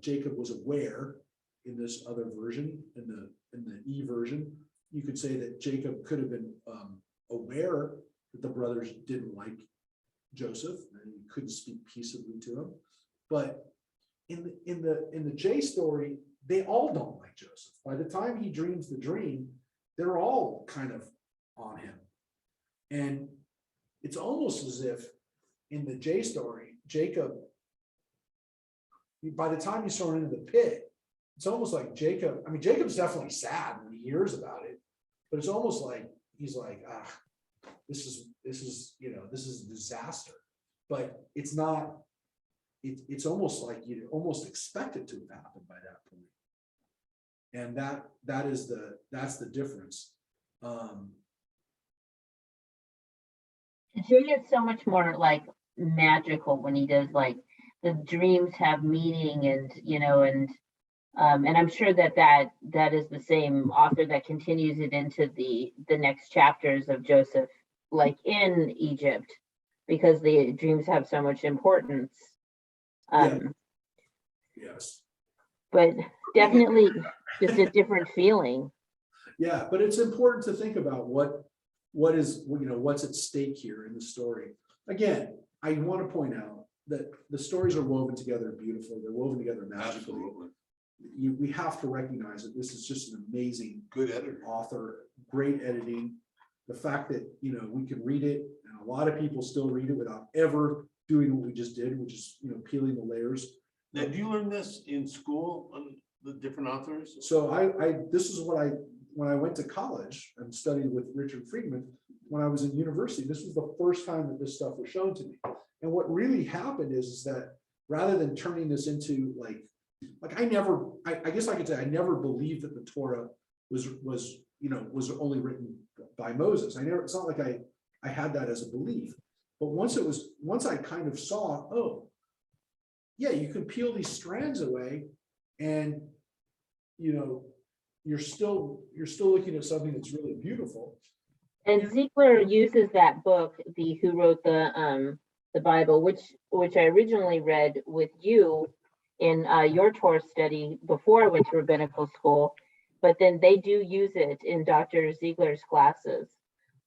Jacob was aware in this other version, in the E version. You could say that Jacob could have been aware that the brothers didn't like Joseph and he couldn't speak peaceably to him. But in the J story, they all don't like Joseph. By the time he dreams the dream, they're all kind of on him. And it's almost as if in the J story, Jacob, by the time he's thrown into the pit, it's almost like Jacob's definitely sad when he hears about it, but it's almost like he's like, this is a disaster. But it's not, it's almost like you almost expect it to have happened by that point. And that's the difference. Jay is so much more like magical when he does like the dreams have meaning and I'm sure that is the same author that continues it into the next chapters of Joseph, like in Egypt, because the dreams have so much importance. Yes. But definitely just a different feeling. Yeah, but it's important to think about what's at stake here in the story. Again, I want to point out that the stories are woven together beautifully. They're woven together magically. Absolutely. We have to recognize that this is just an amazing Good editor. author, great editing. the fact that, you know, we can read it and a lot of people still read it without ever doing what we just did, which is, you know, peeling the layers. Now, do you learn this in school on the different authors? So this is what when I went to college and studied with Richard Friedman, when I was in university, this was the first time that this stuff was shown to me. And what really happened is that rather than turning this into like I guess I could say I never believed that the Torah was only written by Moses. It's not like I had that as a belief. But once I kind of saw, oh, yeah, you can peel these strands away and, you know, you're still looking at something that's really beautiful. And Ziegler uses that book, the Who Wrote the Bible, which I originally read with you in your Torah study before I went to rabbinical school, but then they do use it in Dr. Ziegler's classes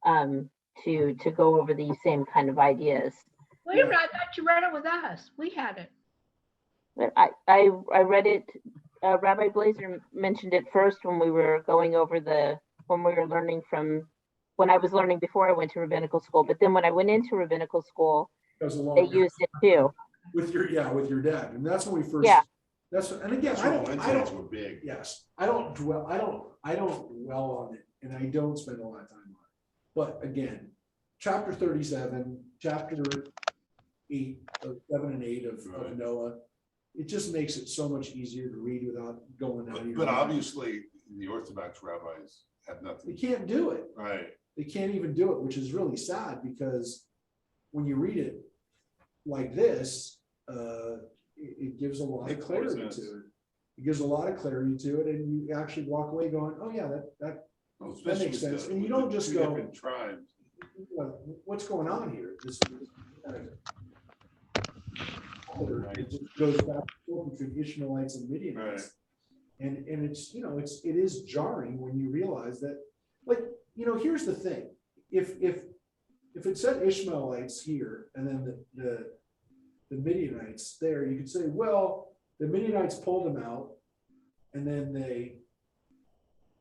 to go over these same kind of ideas. Wait a minute, I thought you read it with us. We had it. But I read it. Rabbi Blazer mentioned it first when we were learning when I was learning before I went to rabbinical school. But then when I went into rabbinical school, they used it too. With your dad, and that's when we first. Yeah. And again, I don't. Were big. Yes, I don't dwell on it, and I don't spend a lot of time on it. But again, chapter 37, chapter 8 of 7 and 8 of Noah, it just makes it so much easier to read without going out. But obviously, the Orthodox rabbis have nothing. They can't do it. Right. They can't even do it, which is really sad because when you read it like this, it gives a lot of clarity to it. It gives a lot of clarity to it, and you actually walk away going, "Oh yeah, that makes sense." And you don't just go, different tribes. "What's going on here?" It just goes back and forth between Ishmaelites and Midianites, and it's it is jarring when you realize that, like, here's the thing: if it said Ishmaelites here and then the Midianites there, you could say, well, the Midianites pulled them out and then they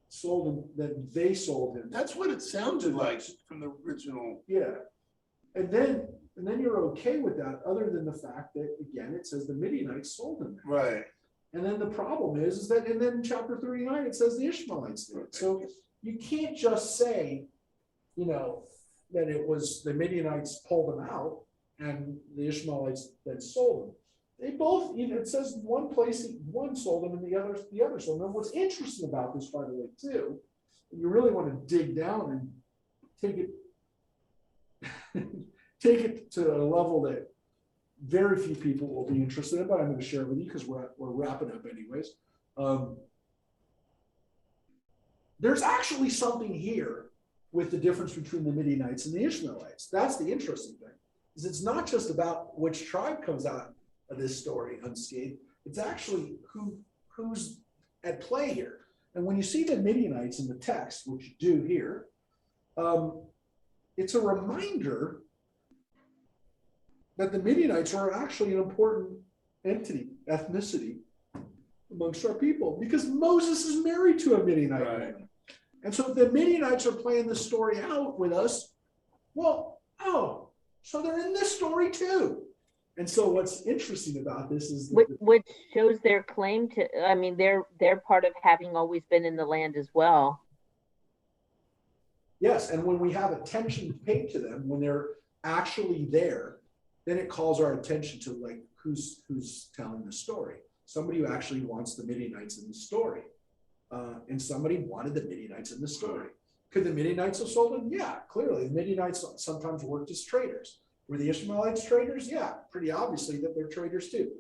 sold him. That's what it sounded like from the original. Yeah. And then you're okay with that, other than the fact that, again, it says the Midianites sold him. Right. And then the problem is that, and then in chapter 39, it says the Ishmaelites did it. So you can't just say, that it was the Midianites pulled them out and the Ishmaelites then sold them. They both, it says one place, one sold them and the other sold them. And what's interesting about this, by the way, too, you really want to dig down and take it to a level that very few people will be interested in, but I'm going to share it with you because we're wrapping up anyways. There's actually something here with the difference between the Midianites and the Ishmaelites. That's the interesting thing, is it's not just about which tribe comes out of this story unscathed. It's actually who's at play here. And when you see the Midianites in the text, which you do here, it's a reminder that the Midianites are actually an important ethnicity amongst our people, because Moses is married to a Midianite woman. And so if the Midianites are playing this story out with us, well, so they're in this story too. And so what's interesting about this is which shows their claim to, they're part of having always been in the land as well. Yes, and when we have attention paid to them, when they're actually there, then it calls our attention to, like, who's telling the story. Somebody who actually wants the Midianites in the story. And somebody wanted the Midianites in the story. Could the Midianites have sold them? Yeah, clearly. The Midianites sometimes worked as traders. Were the Ishmaelites traders? Yeah, pretty obviously that they're traders too.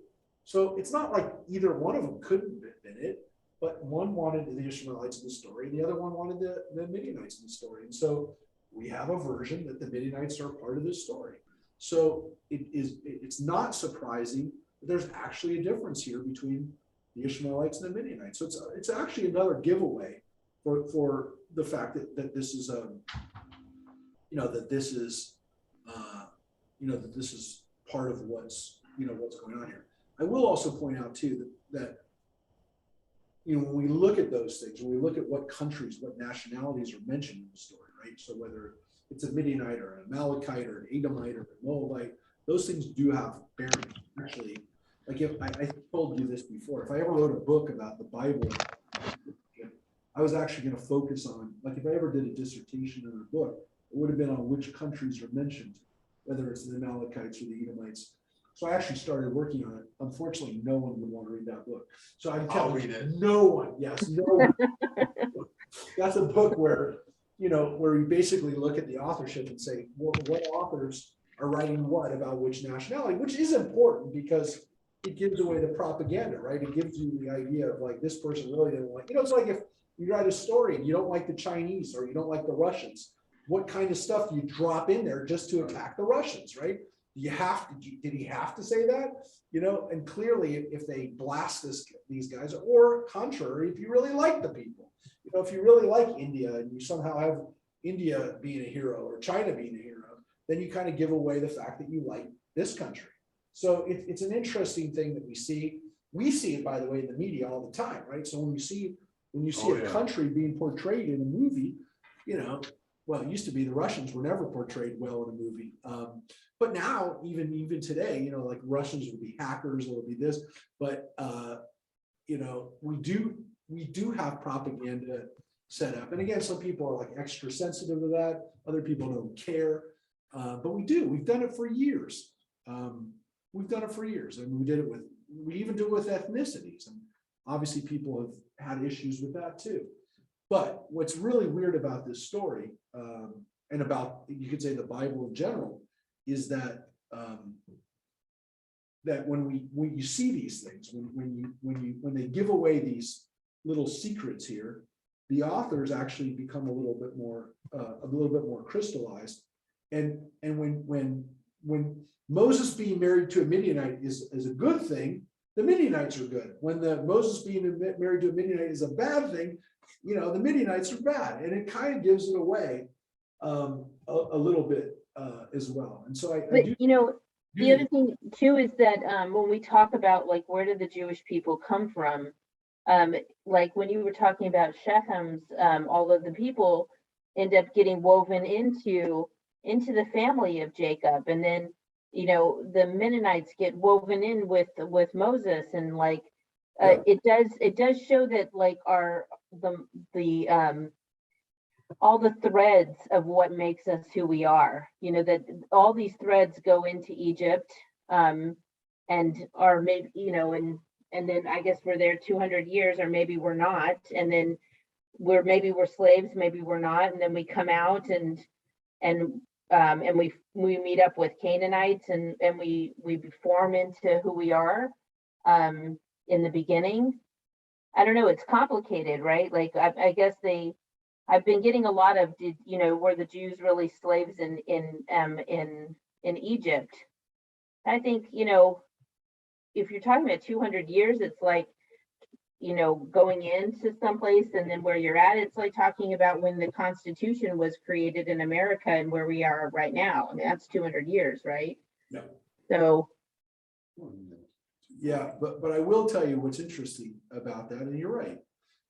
So it's not like either one of them couldn't have been it, but one wanted the Ishmaelites in the story, and the other one wanted the Midianites in the story. And so we have a version that the Midianites are part of this story. So it's not surprising that there's actually a difference here between the Ishmaelites and the Midianites. So it's actually another giveaway for the fact that this is that this is part of what's going on here. I will also point out too that when we look at those things, when we look at what countries, what nationalities are mentioned in the story, right? So whether it's a Midianite or an Amalekite or an Edomite or a Moabite, those things do have bearing. Actually, like if I told you this before, if I ever wrote a book about the Bible, I was actually going to focus on, like if I ever did a dissertation in a book, it would have been on which countries are mentioned, whether it's the Amalekites or the Edomites. So I actually started working on it. Unfortunately, no one would want to read that book. So I'm I'll telling read you, it. no one, yes, no one. That's a book where, where we basically look at the authorship and say, well, what authors are writing what about which nationality, which is important because it gives away the propaganda, right? It gives you the idea of like, this person really didn't like, it's like if you write a story and you don't like the Chinese or you don't like the Russians, what kind of stuff do you drop in there just to attack the Russians, right? You have to, did he have to say that? And clearly if they blast these guys, or contrary, if you really like the people, if you really like India and you somehow have India being a hero or China being a hero, then you kind of give away the fact that you like this country. So it's an interesting thing that we see. We see it, by the way, in the media all the time, right? So when you see a country being portrayed in a movie, well, it used to be the Russians were never portrayed well in a movie. But now, even today, like Russians will be hackers, it'll be this, but we do have propaganda set up. And again, some people are like extra sensitive to that. Other people don't care. But we've done it for years. We've done it for years. And we even do it with ethnicities. And obviously people have had issues with that too. But what's really weird about this story, and about, you could say, the Bible in general, is that that when you see these things, when they give away these little secrets here, the authors actually become a little bit more crystallized. And when Moses being married to a Midianite is a good thing, the Midianites are good. When the Moses being married to a Midianite is a bad thing, the Midianites are bad, and it kind of gives it away a little bit as well. And so the other thing too is that when we talk about like where did the Jewish people come from, like when you were talking about Shechem's, all of the people end up getting woven into the family of Jacob, and then the Mennonites get woven in with Moses, and like it does show that like all the threads of what makes us who we are, that all these threads go into Egypt, and are maybe, and then I guess we're there 200 years, or maybe we're not, and then maybe we're slaves, maybe we're not, and then we come out and we meet up with Canaanites, and we form into who we are in the beginning. I don't know, it's complicated, right? Like I guess I've been getting a lot of, were the Jews really slaves in Egypt? I think, if you're talking about 200 years, it's like, going into someplace, and then where you're at, it's like talking about when the Constitution was created in America and where we are right now. I mean, that's 200 years, right? Yeah. So. Yeah, but I will tell you what's interesting about that, and you're right.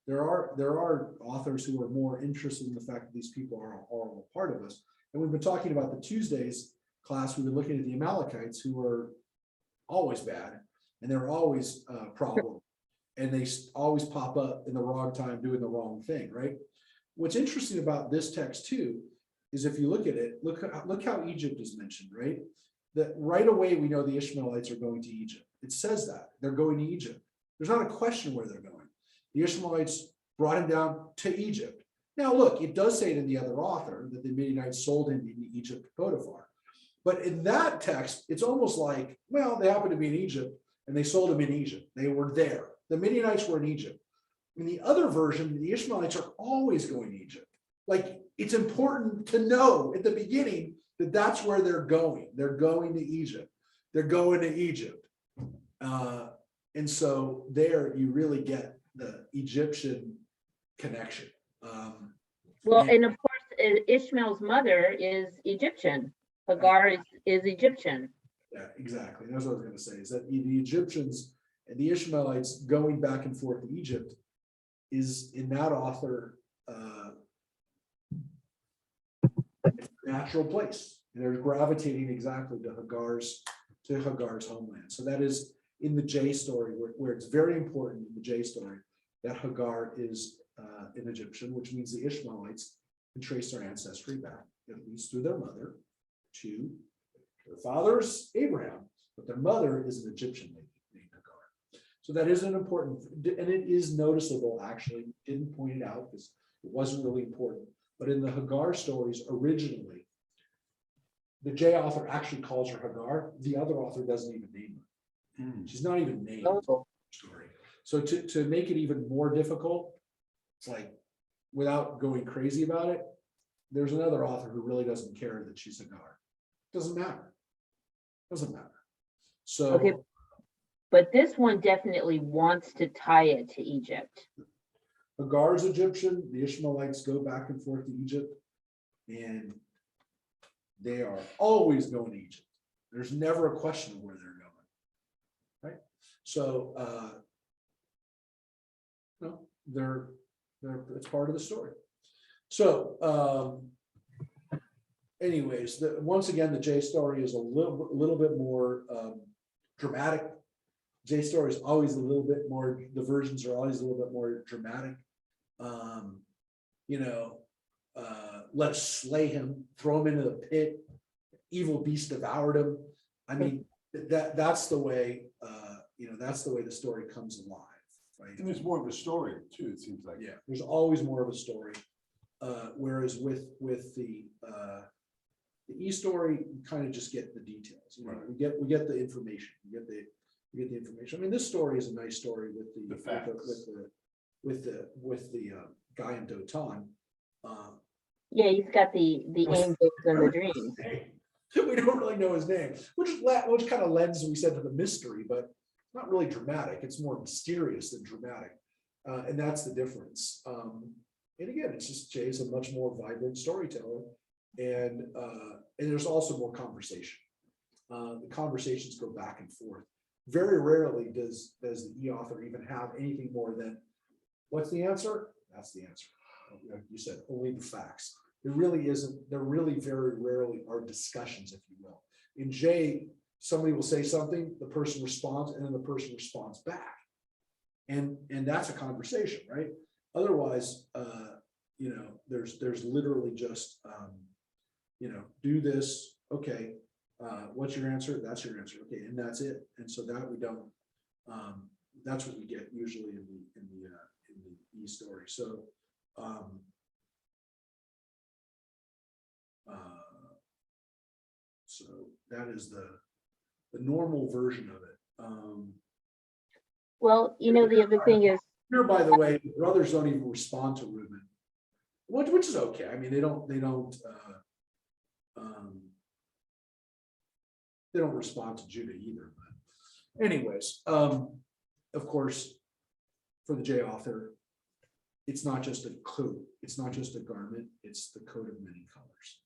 There are authors who are more interested in the fact that these people are a part of us. And we've been talking about the Tuesdays class, we've been looking at the Amalekites, who are always bad, and they're always a problem. And they always pop up in the wrong time doing the wrong thing, right? What's interesting about this text too, is if you look at it, look how Egypt is mentioned, right? That right away we know the Ishmaelites are going to Egypt. It says that they're going to Egypt. There's not a question where they're going. The Ishmaelites brought him down to Egypt. Now look, it does say to the other author that the Midianites sold him in Egypt to Potiphar. But in that text, it's almost like, well, they happened to be in Egypt and they sold him in Egypt. They were there. The Midianites were in Egypt. In the other version, the Ishmaelites are always going to Egypt. Like, it's important to know at the beginning that that's where they're going. They're going to Egypt. They're going to Egypt. And so there you really get the Egyptian connection. And of course, Ishmael's mother is Egyptian. Hagar is Egyptian. Yeah, exactly. That's what I was going to say, is that the Egyptians and the Ishmaelites going back and forth to Egypt is, in that author, natural place. They're gravitating exactly to Hagar's homeland. So that is in the J story, where it's very important in the J story that Hagar is an Egyptian, which means the Ishmaelites can trace their ancestry back, at least through their mother, to their father's Abraham, but their mother is an Egyptian lady named Hagar. So that is an important, and it is noticeable, actually, didn't point it out because it wasn't really important, but in the Hagar stories originally, the J author actually calls her Hagar. The other author doesn't even name her. She's not even named in the story. So to make it even more difficult, it's like, without going crazy about it, there's another author who really doesn't care that she's Hagar. Doesn't matter. Doesn't matter. So Okay. But this one definitely wants to tie it to Egypt. Hagar is Egyptian. The Ishmaelites go back and forth to Egypt, and they are always going to Egypt. There's never a question of where they're going, right? So, no, they're it's part of the story. So, anyways, once again, the J story is a little bit more dramatic. J story is always a little bit more. The versions are always a little bit more dramatic. You know, let's slay him, throw him into the pit. Evil beast devoured him. I mean, that's the way. You know, that's the way the story comes alive. Right? And there's more of a story too, it seems like. Yeah, there's always more of a story. Whereas with the E story, you kind of just get the details. You know, Right. we get the information. We get the information. I mean, this story is a nice story with The facts. with the guy in Dotan. Yeah, he's got the angels and the dreams. We don't really know his name, which kind of lends, we said, to the mystery, but not really dramatic. It's more mysterious than dramatic, and that's the difference. And again, it's just Jay's a much more vibrant storyteller, and there's also more conversation. The conversations go back and forth. Very rarely does the E author even have anything more than, what's the answer? That's the answer. Like you said, only the facts. There really isn't. There really very rarely are discussions, if you will. In J, somebody will say something, the person responds, and then the person responds back, and that's a conversation, right? Otherwise, you know, there's literally just, you know, do this, okay, what's your answer? That's your answer, okay, and that's it. And so that we don't, that's what we get usually in the E story. So, so that is the normal version of it. Well, you know, the other thing is, Here, by the way, the brothers don't even respond to Reuben, which is okay. I mean, they don't respond to Judah either. But anyways, of course, for the J author, it's not just a coat, it's not just a garment, it's the coat of many colors.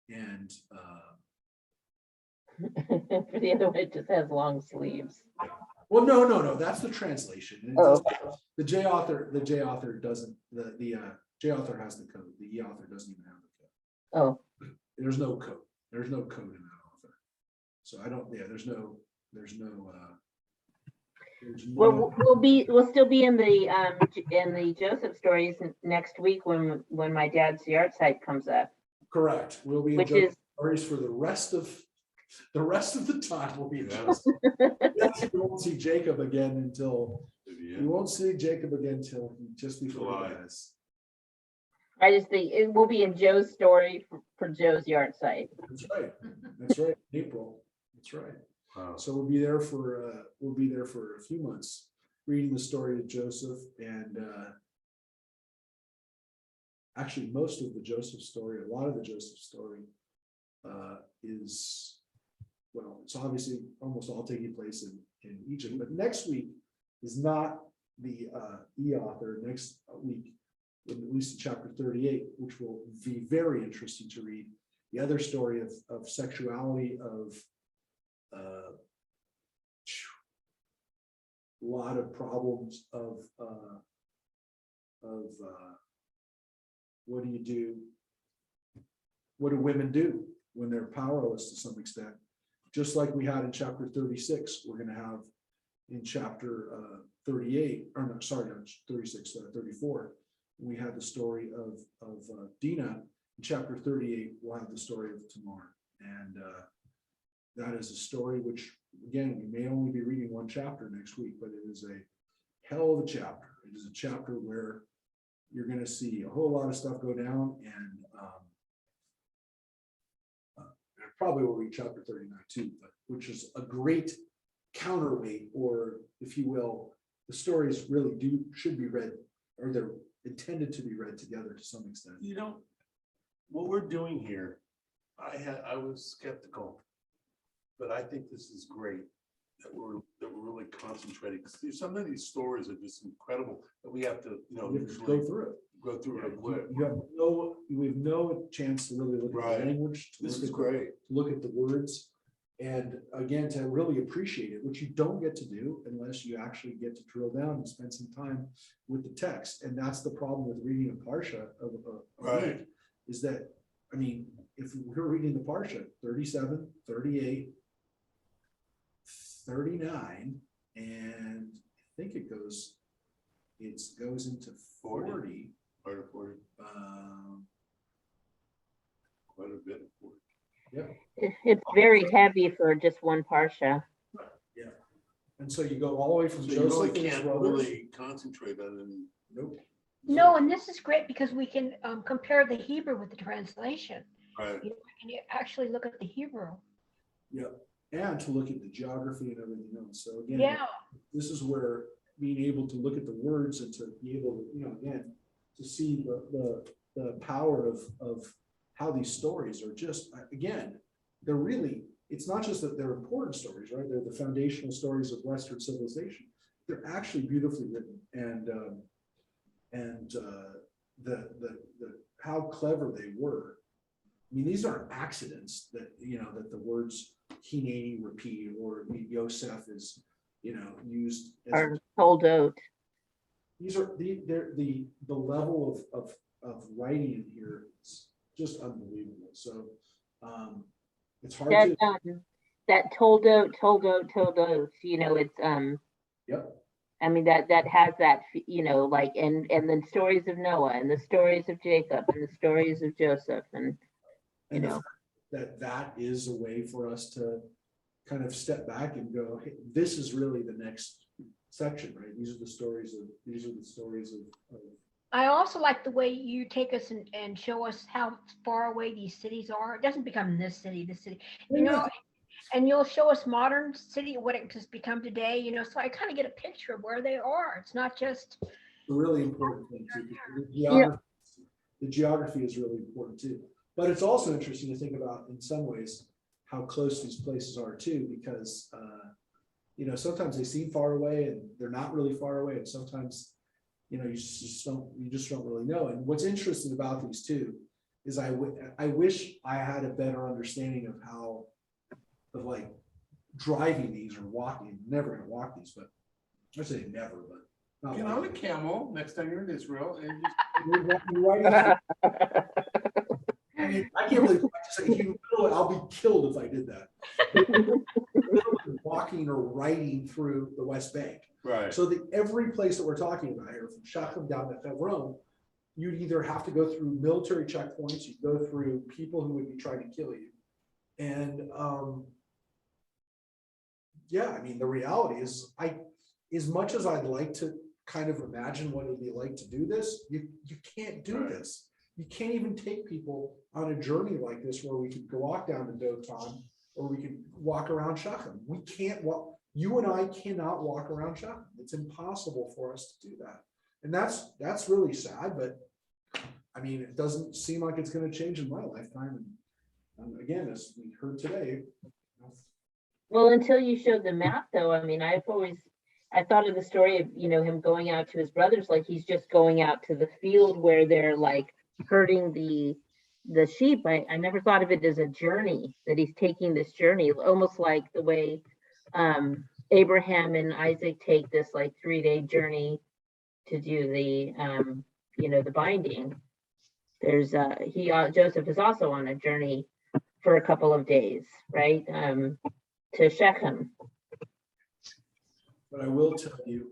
And for the other one, it just has long sleeves. well, no, that's the translation. And it Oh, doesn't- the J author doesn't, the J author has the code, the E author doesn't even have the code. Oh, There's no code. There's no code in that author. So I don't, yeah, there's no well, we'll still be in the Joseph stories next week when my dad's yard site comes up, correct. We'll be in which Joseph is stories for the rest of the time. We'll be in Yeah. Joseph. Yes, we won't see Jacob again until we won't see Jacob again until just before he July. dies. I just think it will be in Joe's story for Joe's yard site. That's right. That's right. April. That's right. Wow. So we'll be there for a few months, reading the story of Joseph, and actually most of the Joseph story, a lot of the Joseph story is, well, it's obviously almost all taking place in Egypt. But next week is not the E author. Next week, at least in chapter 38, which will be very interesting to read. The other story of sexuality, of a lot of problems of what do you do what do women do when they're powerless to some extent? Just like we had in chapter 36, we're gonna have in chapter 38, or no, sorry, not 36, 34. We had the story of Dinah. In chapter 38, we'll have the story of Tamar. And that is a story which, again, we may only be reading one chapter next week, but it is a hell of a chapter. It is a chapter where you're going to see a whole lot of stuff go down, and probably will read chapter 39 too, but which is a great counterweight, or if you will, the stories really should be read, or they're intended to be read together to some extent. You know, what we're doing here, I was skeptical, but I think this is great that we're really concentrating. 'Cause some of these stories are just incredible that we have to, You have to usually go through it. go through it. We have no chance to really look at Right. the language. To This look is at great. look at the words, and again, to really appreciate it, which you don't get to do unless you actually get to drill down and spend some time with the text. And that's the problem with reading a parsha of a Right. week, is that, I mean, if we're reading the parsha 37, 38, 39, and I think it goes into 40. Part of 40, quite a bit of 40. It's very heavy for just one parsha. Yeah. And so you go all the way from So you really Joseph and his can't brothers. really concentrate on them. Nope. No, and this is great because we can compare the Hebrew with the translation. Right. You know, and you actually look at the Hebrew. Yeah, and to look at the geography and everything else. So again, Yeah, this is where being able to look at the words and to be able to, again, to see the power of how these stories are just, again, they're really, it's not just that they're important stories, right? They're the foundational stories of Western civilization. They're actually beautifully written, and the how clever they were. I mean, these aren't accidents that, that the words Hineni repeat, or Yosef is, used as, Or Toldot. these are the level of writing in here is just unbelievable. So it's hard That to, that Toldot, it's yep. I mean, that has that, like, and then stories of Noah, and the stories of Jacob, and the stories of Joseph, and And the fact that is a way for us to kind of step back and go, hey, this is really the next section, right? These are the stories of I also like the way you take us and show us how far away these cities are. It doesn't become this city, and you'll show us modern city, what it has become today, so I kind of get a picture of where they are. It's not just, a really important thing too. The geography is really important too. But it's also interesting to think about, in some ways, how close these places are too, because sometimes they seem far away and they're not really far away, and sometimes you just don't really know. And what's interesting about these two is I wish I had a better understanding of how, of like driving these or walking. I'm never going to walk these, but I say never, but not Get like on a camel next time you're in Israel and just I mean, I can't believe I'll be killed if I did that. Walking or riding through the West Bank. Right. So every place that we're talking about here, from Shechem down to Hebron, you'd either have to go through military checkpoints, you'd go through people who would be trying to kill you. And yeah, I mean, the reality is, as much as I'd like to kind of imagine what it'd be like to do this, you can't do this. You can't even take people on a journey like this where we could go walk down to Dothan, or we could walk around Shechem. We can't walk. You and I cannot walk around Shechem. It's impossible for us to do that. And that's really sad, but I mean, it doesn't seem like it's going to change in my lifetime. And again, as we heard today. well, until you showed the map, though, I mean, I thought of the story of, him going out to his brothers, like he's just going out to the field where they're like herding the sheep. I never thought of it as a journey, that he's taking this journey, almost like the way Abraham and Isaac take this like 3-day journey to do the the binding. there's Joseph is also on a journey for a couple of days, right? To Shechem. But I will tell you,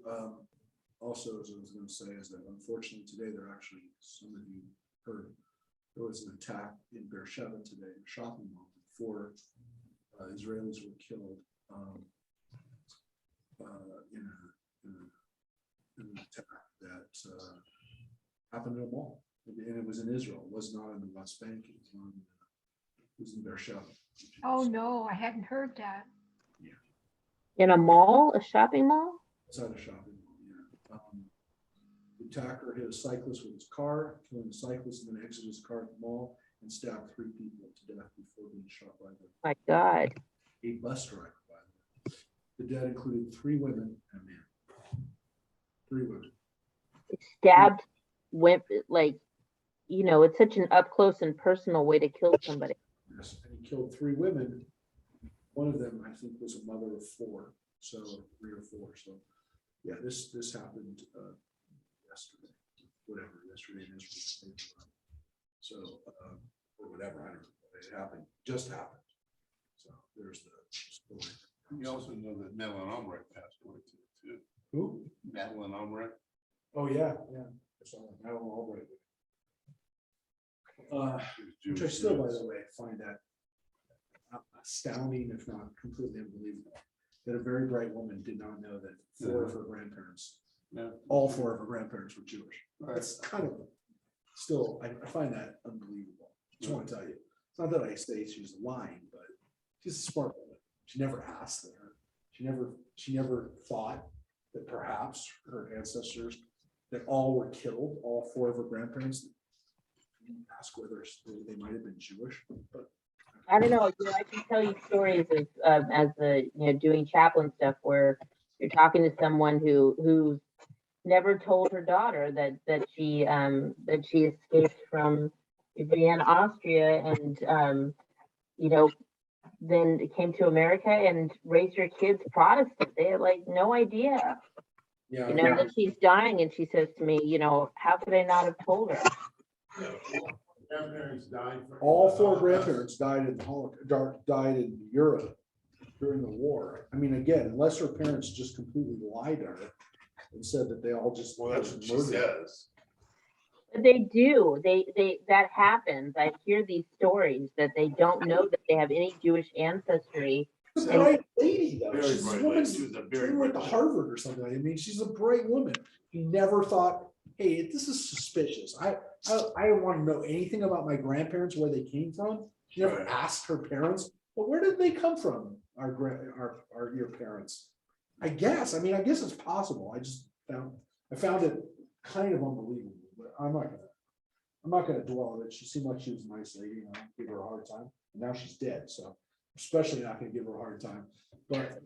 also, as I was gonna say, is that unfortunately today, there actually, some of you heard, there was an attack in Beersheba today, a shopping mall, 4 Israelis were killed in an attack that happened in a mall. And it was in Israel, it was not in the West Bank, it was in Beersheba. Oh, no, I hadn't heard that. In a mall, a shopping mall? Outside a shopping mall, yeah. The attacker hit a cyclist with his car, killing the cyclist, and then exited his car at the mall and stabbed 3 people to death before being shot by My God. a bus driver. By the way, the dead included 3 women and a man. 3 women. Stabbed, went like, it's such an up close and personal way to kill somebody. Yes, and he killed 3 women. One of them, I think, was a mother of 4, so 3 or 4. So, yeah, this happened yesterday, yesterday in Israel. So, or whatever, I don't know. It happened, just happened. So there's the story. You also know that Madeline Albright passed away too. Who? Madeline Albright. Oh, yeah, yeah. I saw that. Madeline Albright. Which I still, by the way, find that astounding, if not completely unbelievable, that a very bright woman did not know that 4 of her grandparents, all 4 of her grandparents were Jewish. That's kind of still, I find that unbelievable. I just want to tell you, it's not that I say she's lying, but she's a smart woman. She never asked that. She never thought that perhaps her ancestors, that all were killed, all 4 of her grandparents. Ask whether they might have been Jewish, but I don't know. I can tell you stories of as doing chaplain stuff where you're talking to someone who never told her daughter that she escaped from Vienna, Austria, and then came to America and raised her kids Protestant. They had like no idea. yeah, That she's dying, and she says to me, how could I not have told her? Grandparents died. all 4 grandparents died in the Holocaust, died in Europe during the war. I mean, again, unless her parents just completely lied to her and said that they all just Well, that's what she murdered. says. But they do. That happens. I hear these stories that they don't know that they have any Jewish ancestry. She's a bright lady, though. Very She's bright a woman. lady. She was a very She went to bright lady. Harvard or something. I mean, she's a bright woman. He never thought, hey, this is suspicious. I don't want to know anything about my grandparents, where they came from. She never Right. asked her parents, well, where did they come from? Your parents. I guess it's possible. I found it kind of unbelievable, but I'm not gonna dwell on it. She seemed like she was a nice lady, give her a hard time. And now she's dead, so especially not gonna give her a hard time. But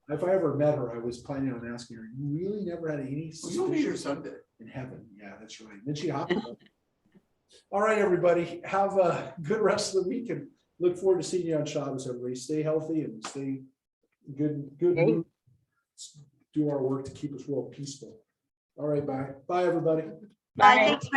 if I ever met her, I was planning on asking her, you really never had any Well, you'll meet her suspicion someday. in heaven? Yeah, that's right. Then she hopped up. All right, everybody, have a good rest of the week and look forward to seeing you on Shabbos, everybody. Stay healthy and stay good Okay. mood. Do our work to keep this world peaceful. All right, bye. Bye, everybody. Bye, thanks,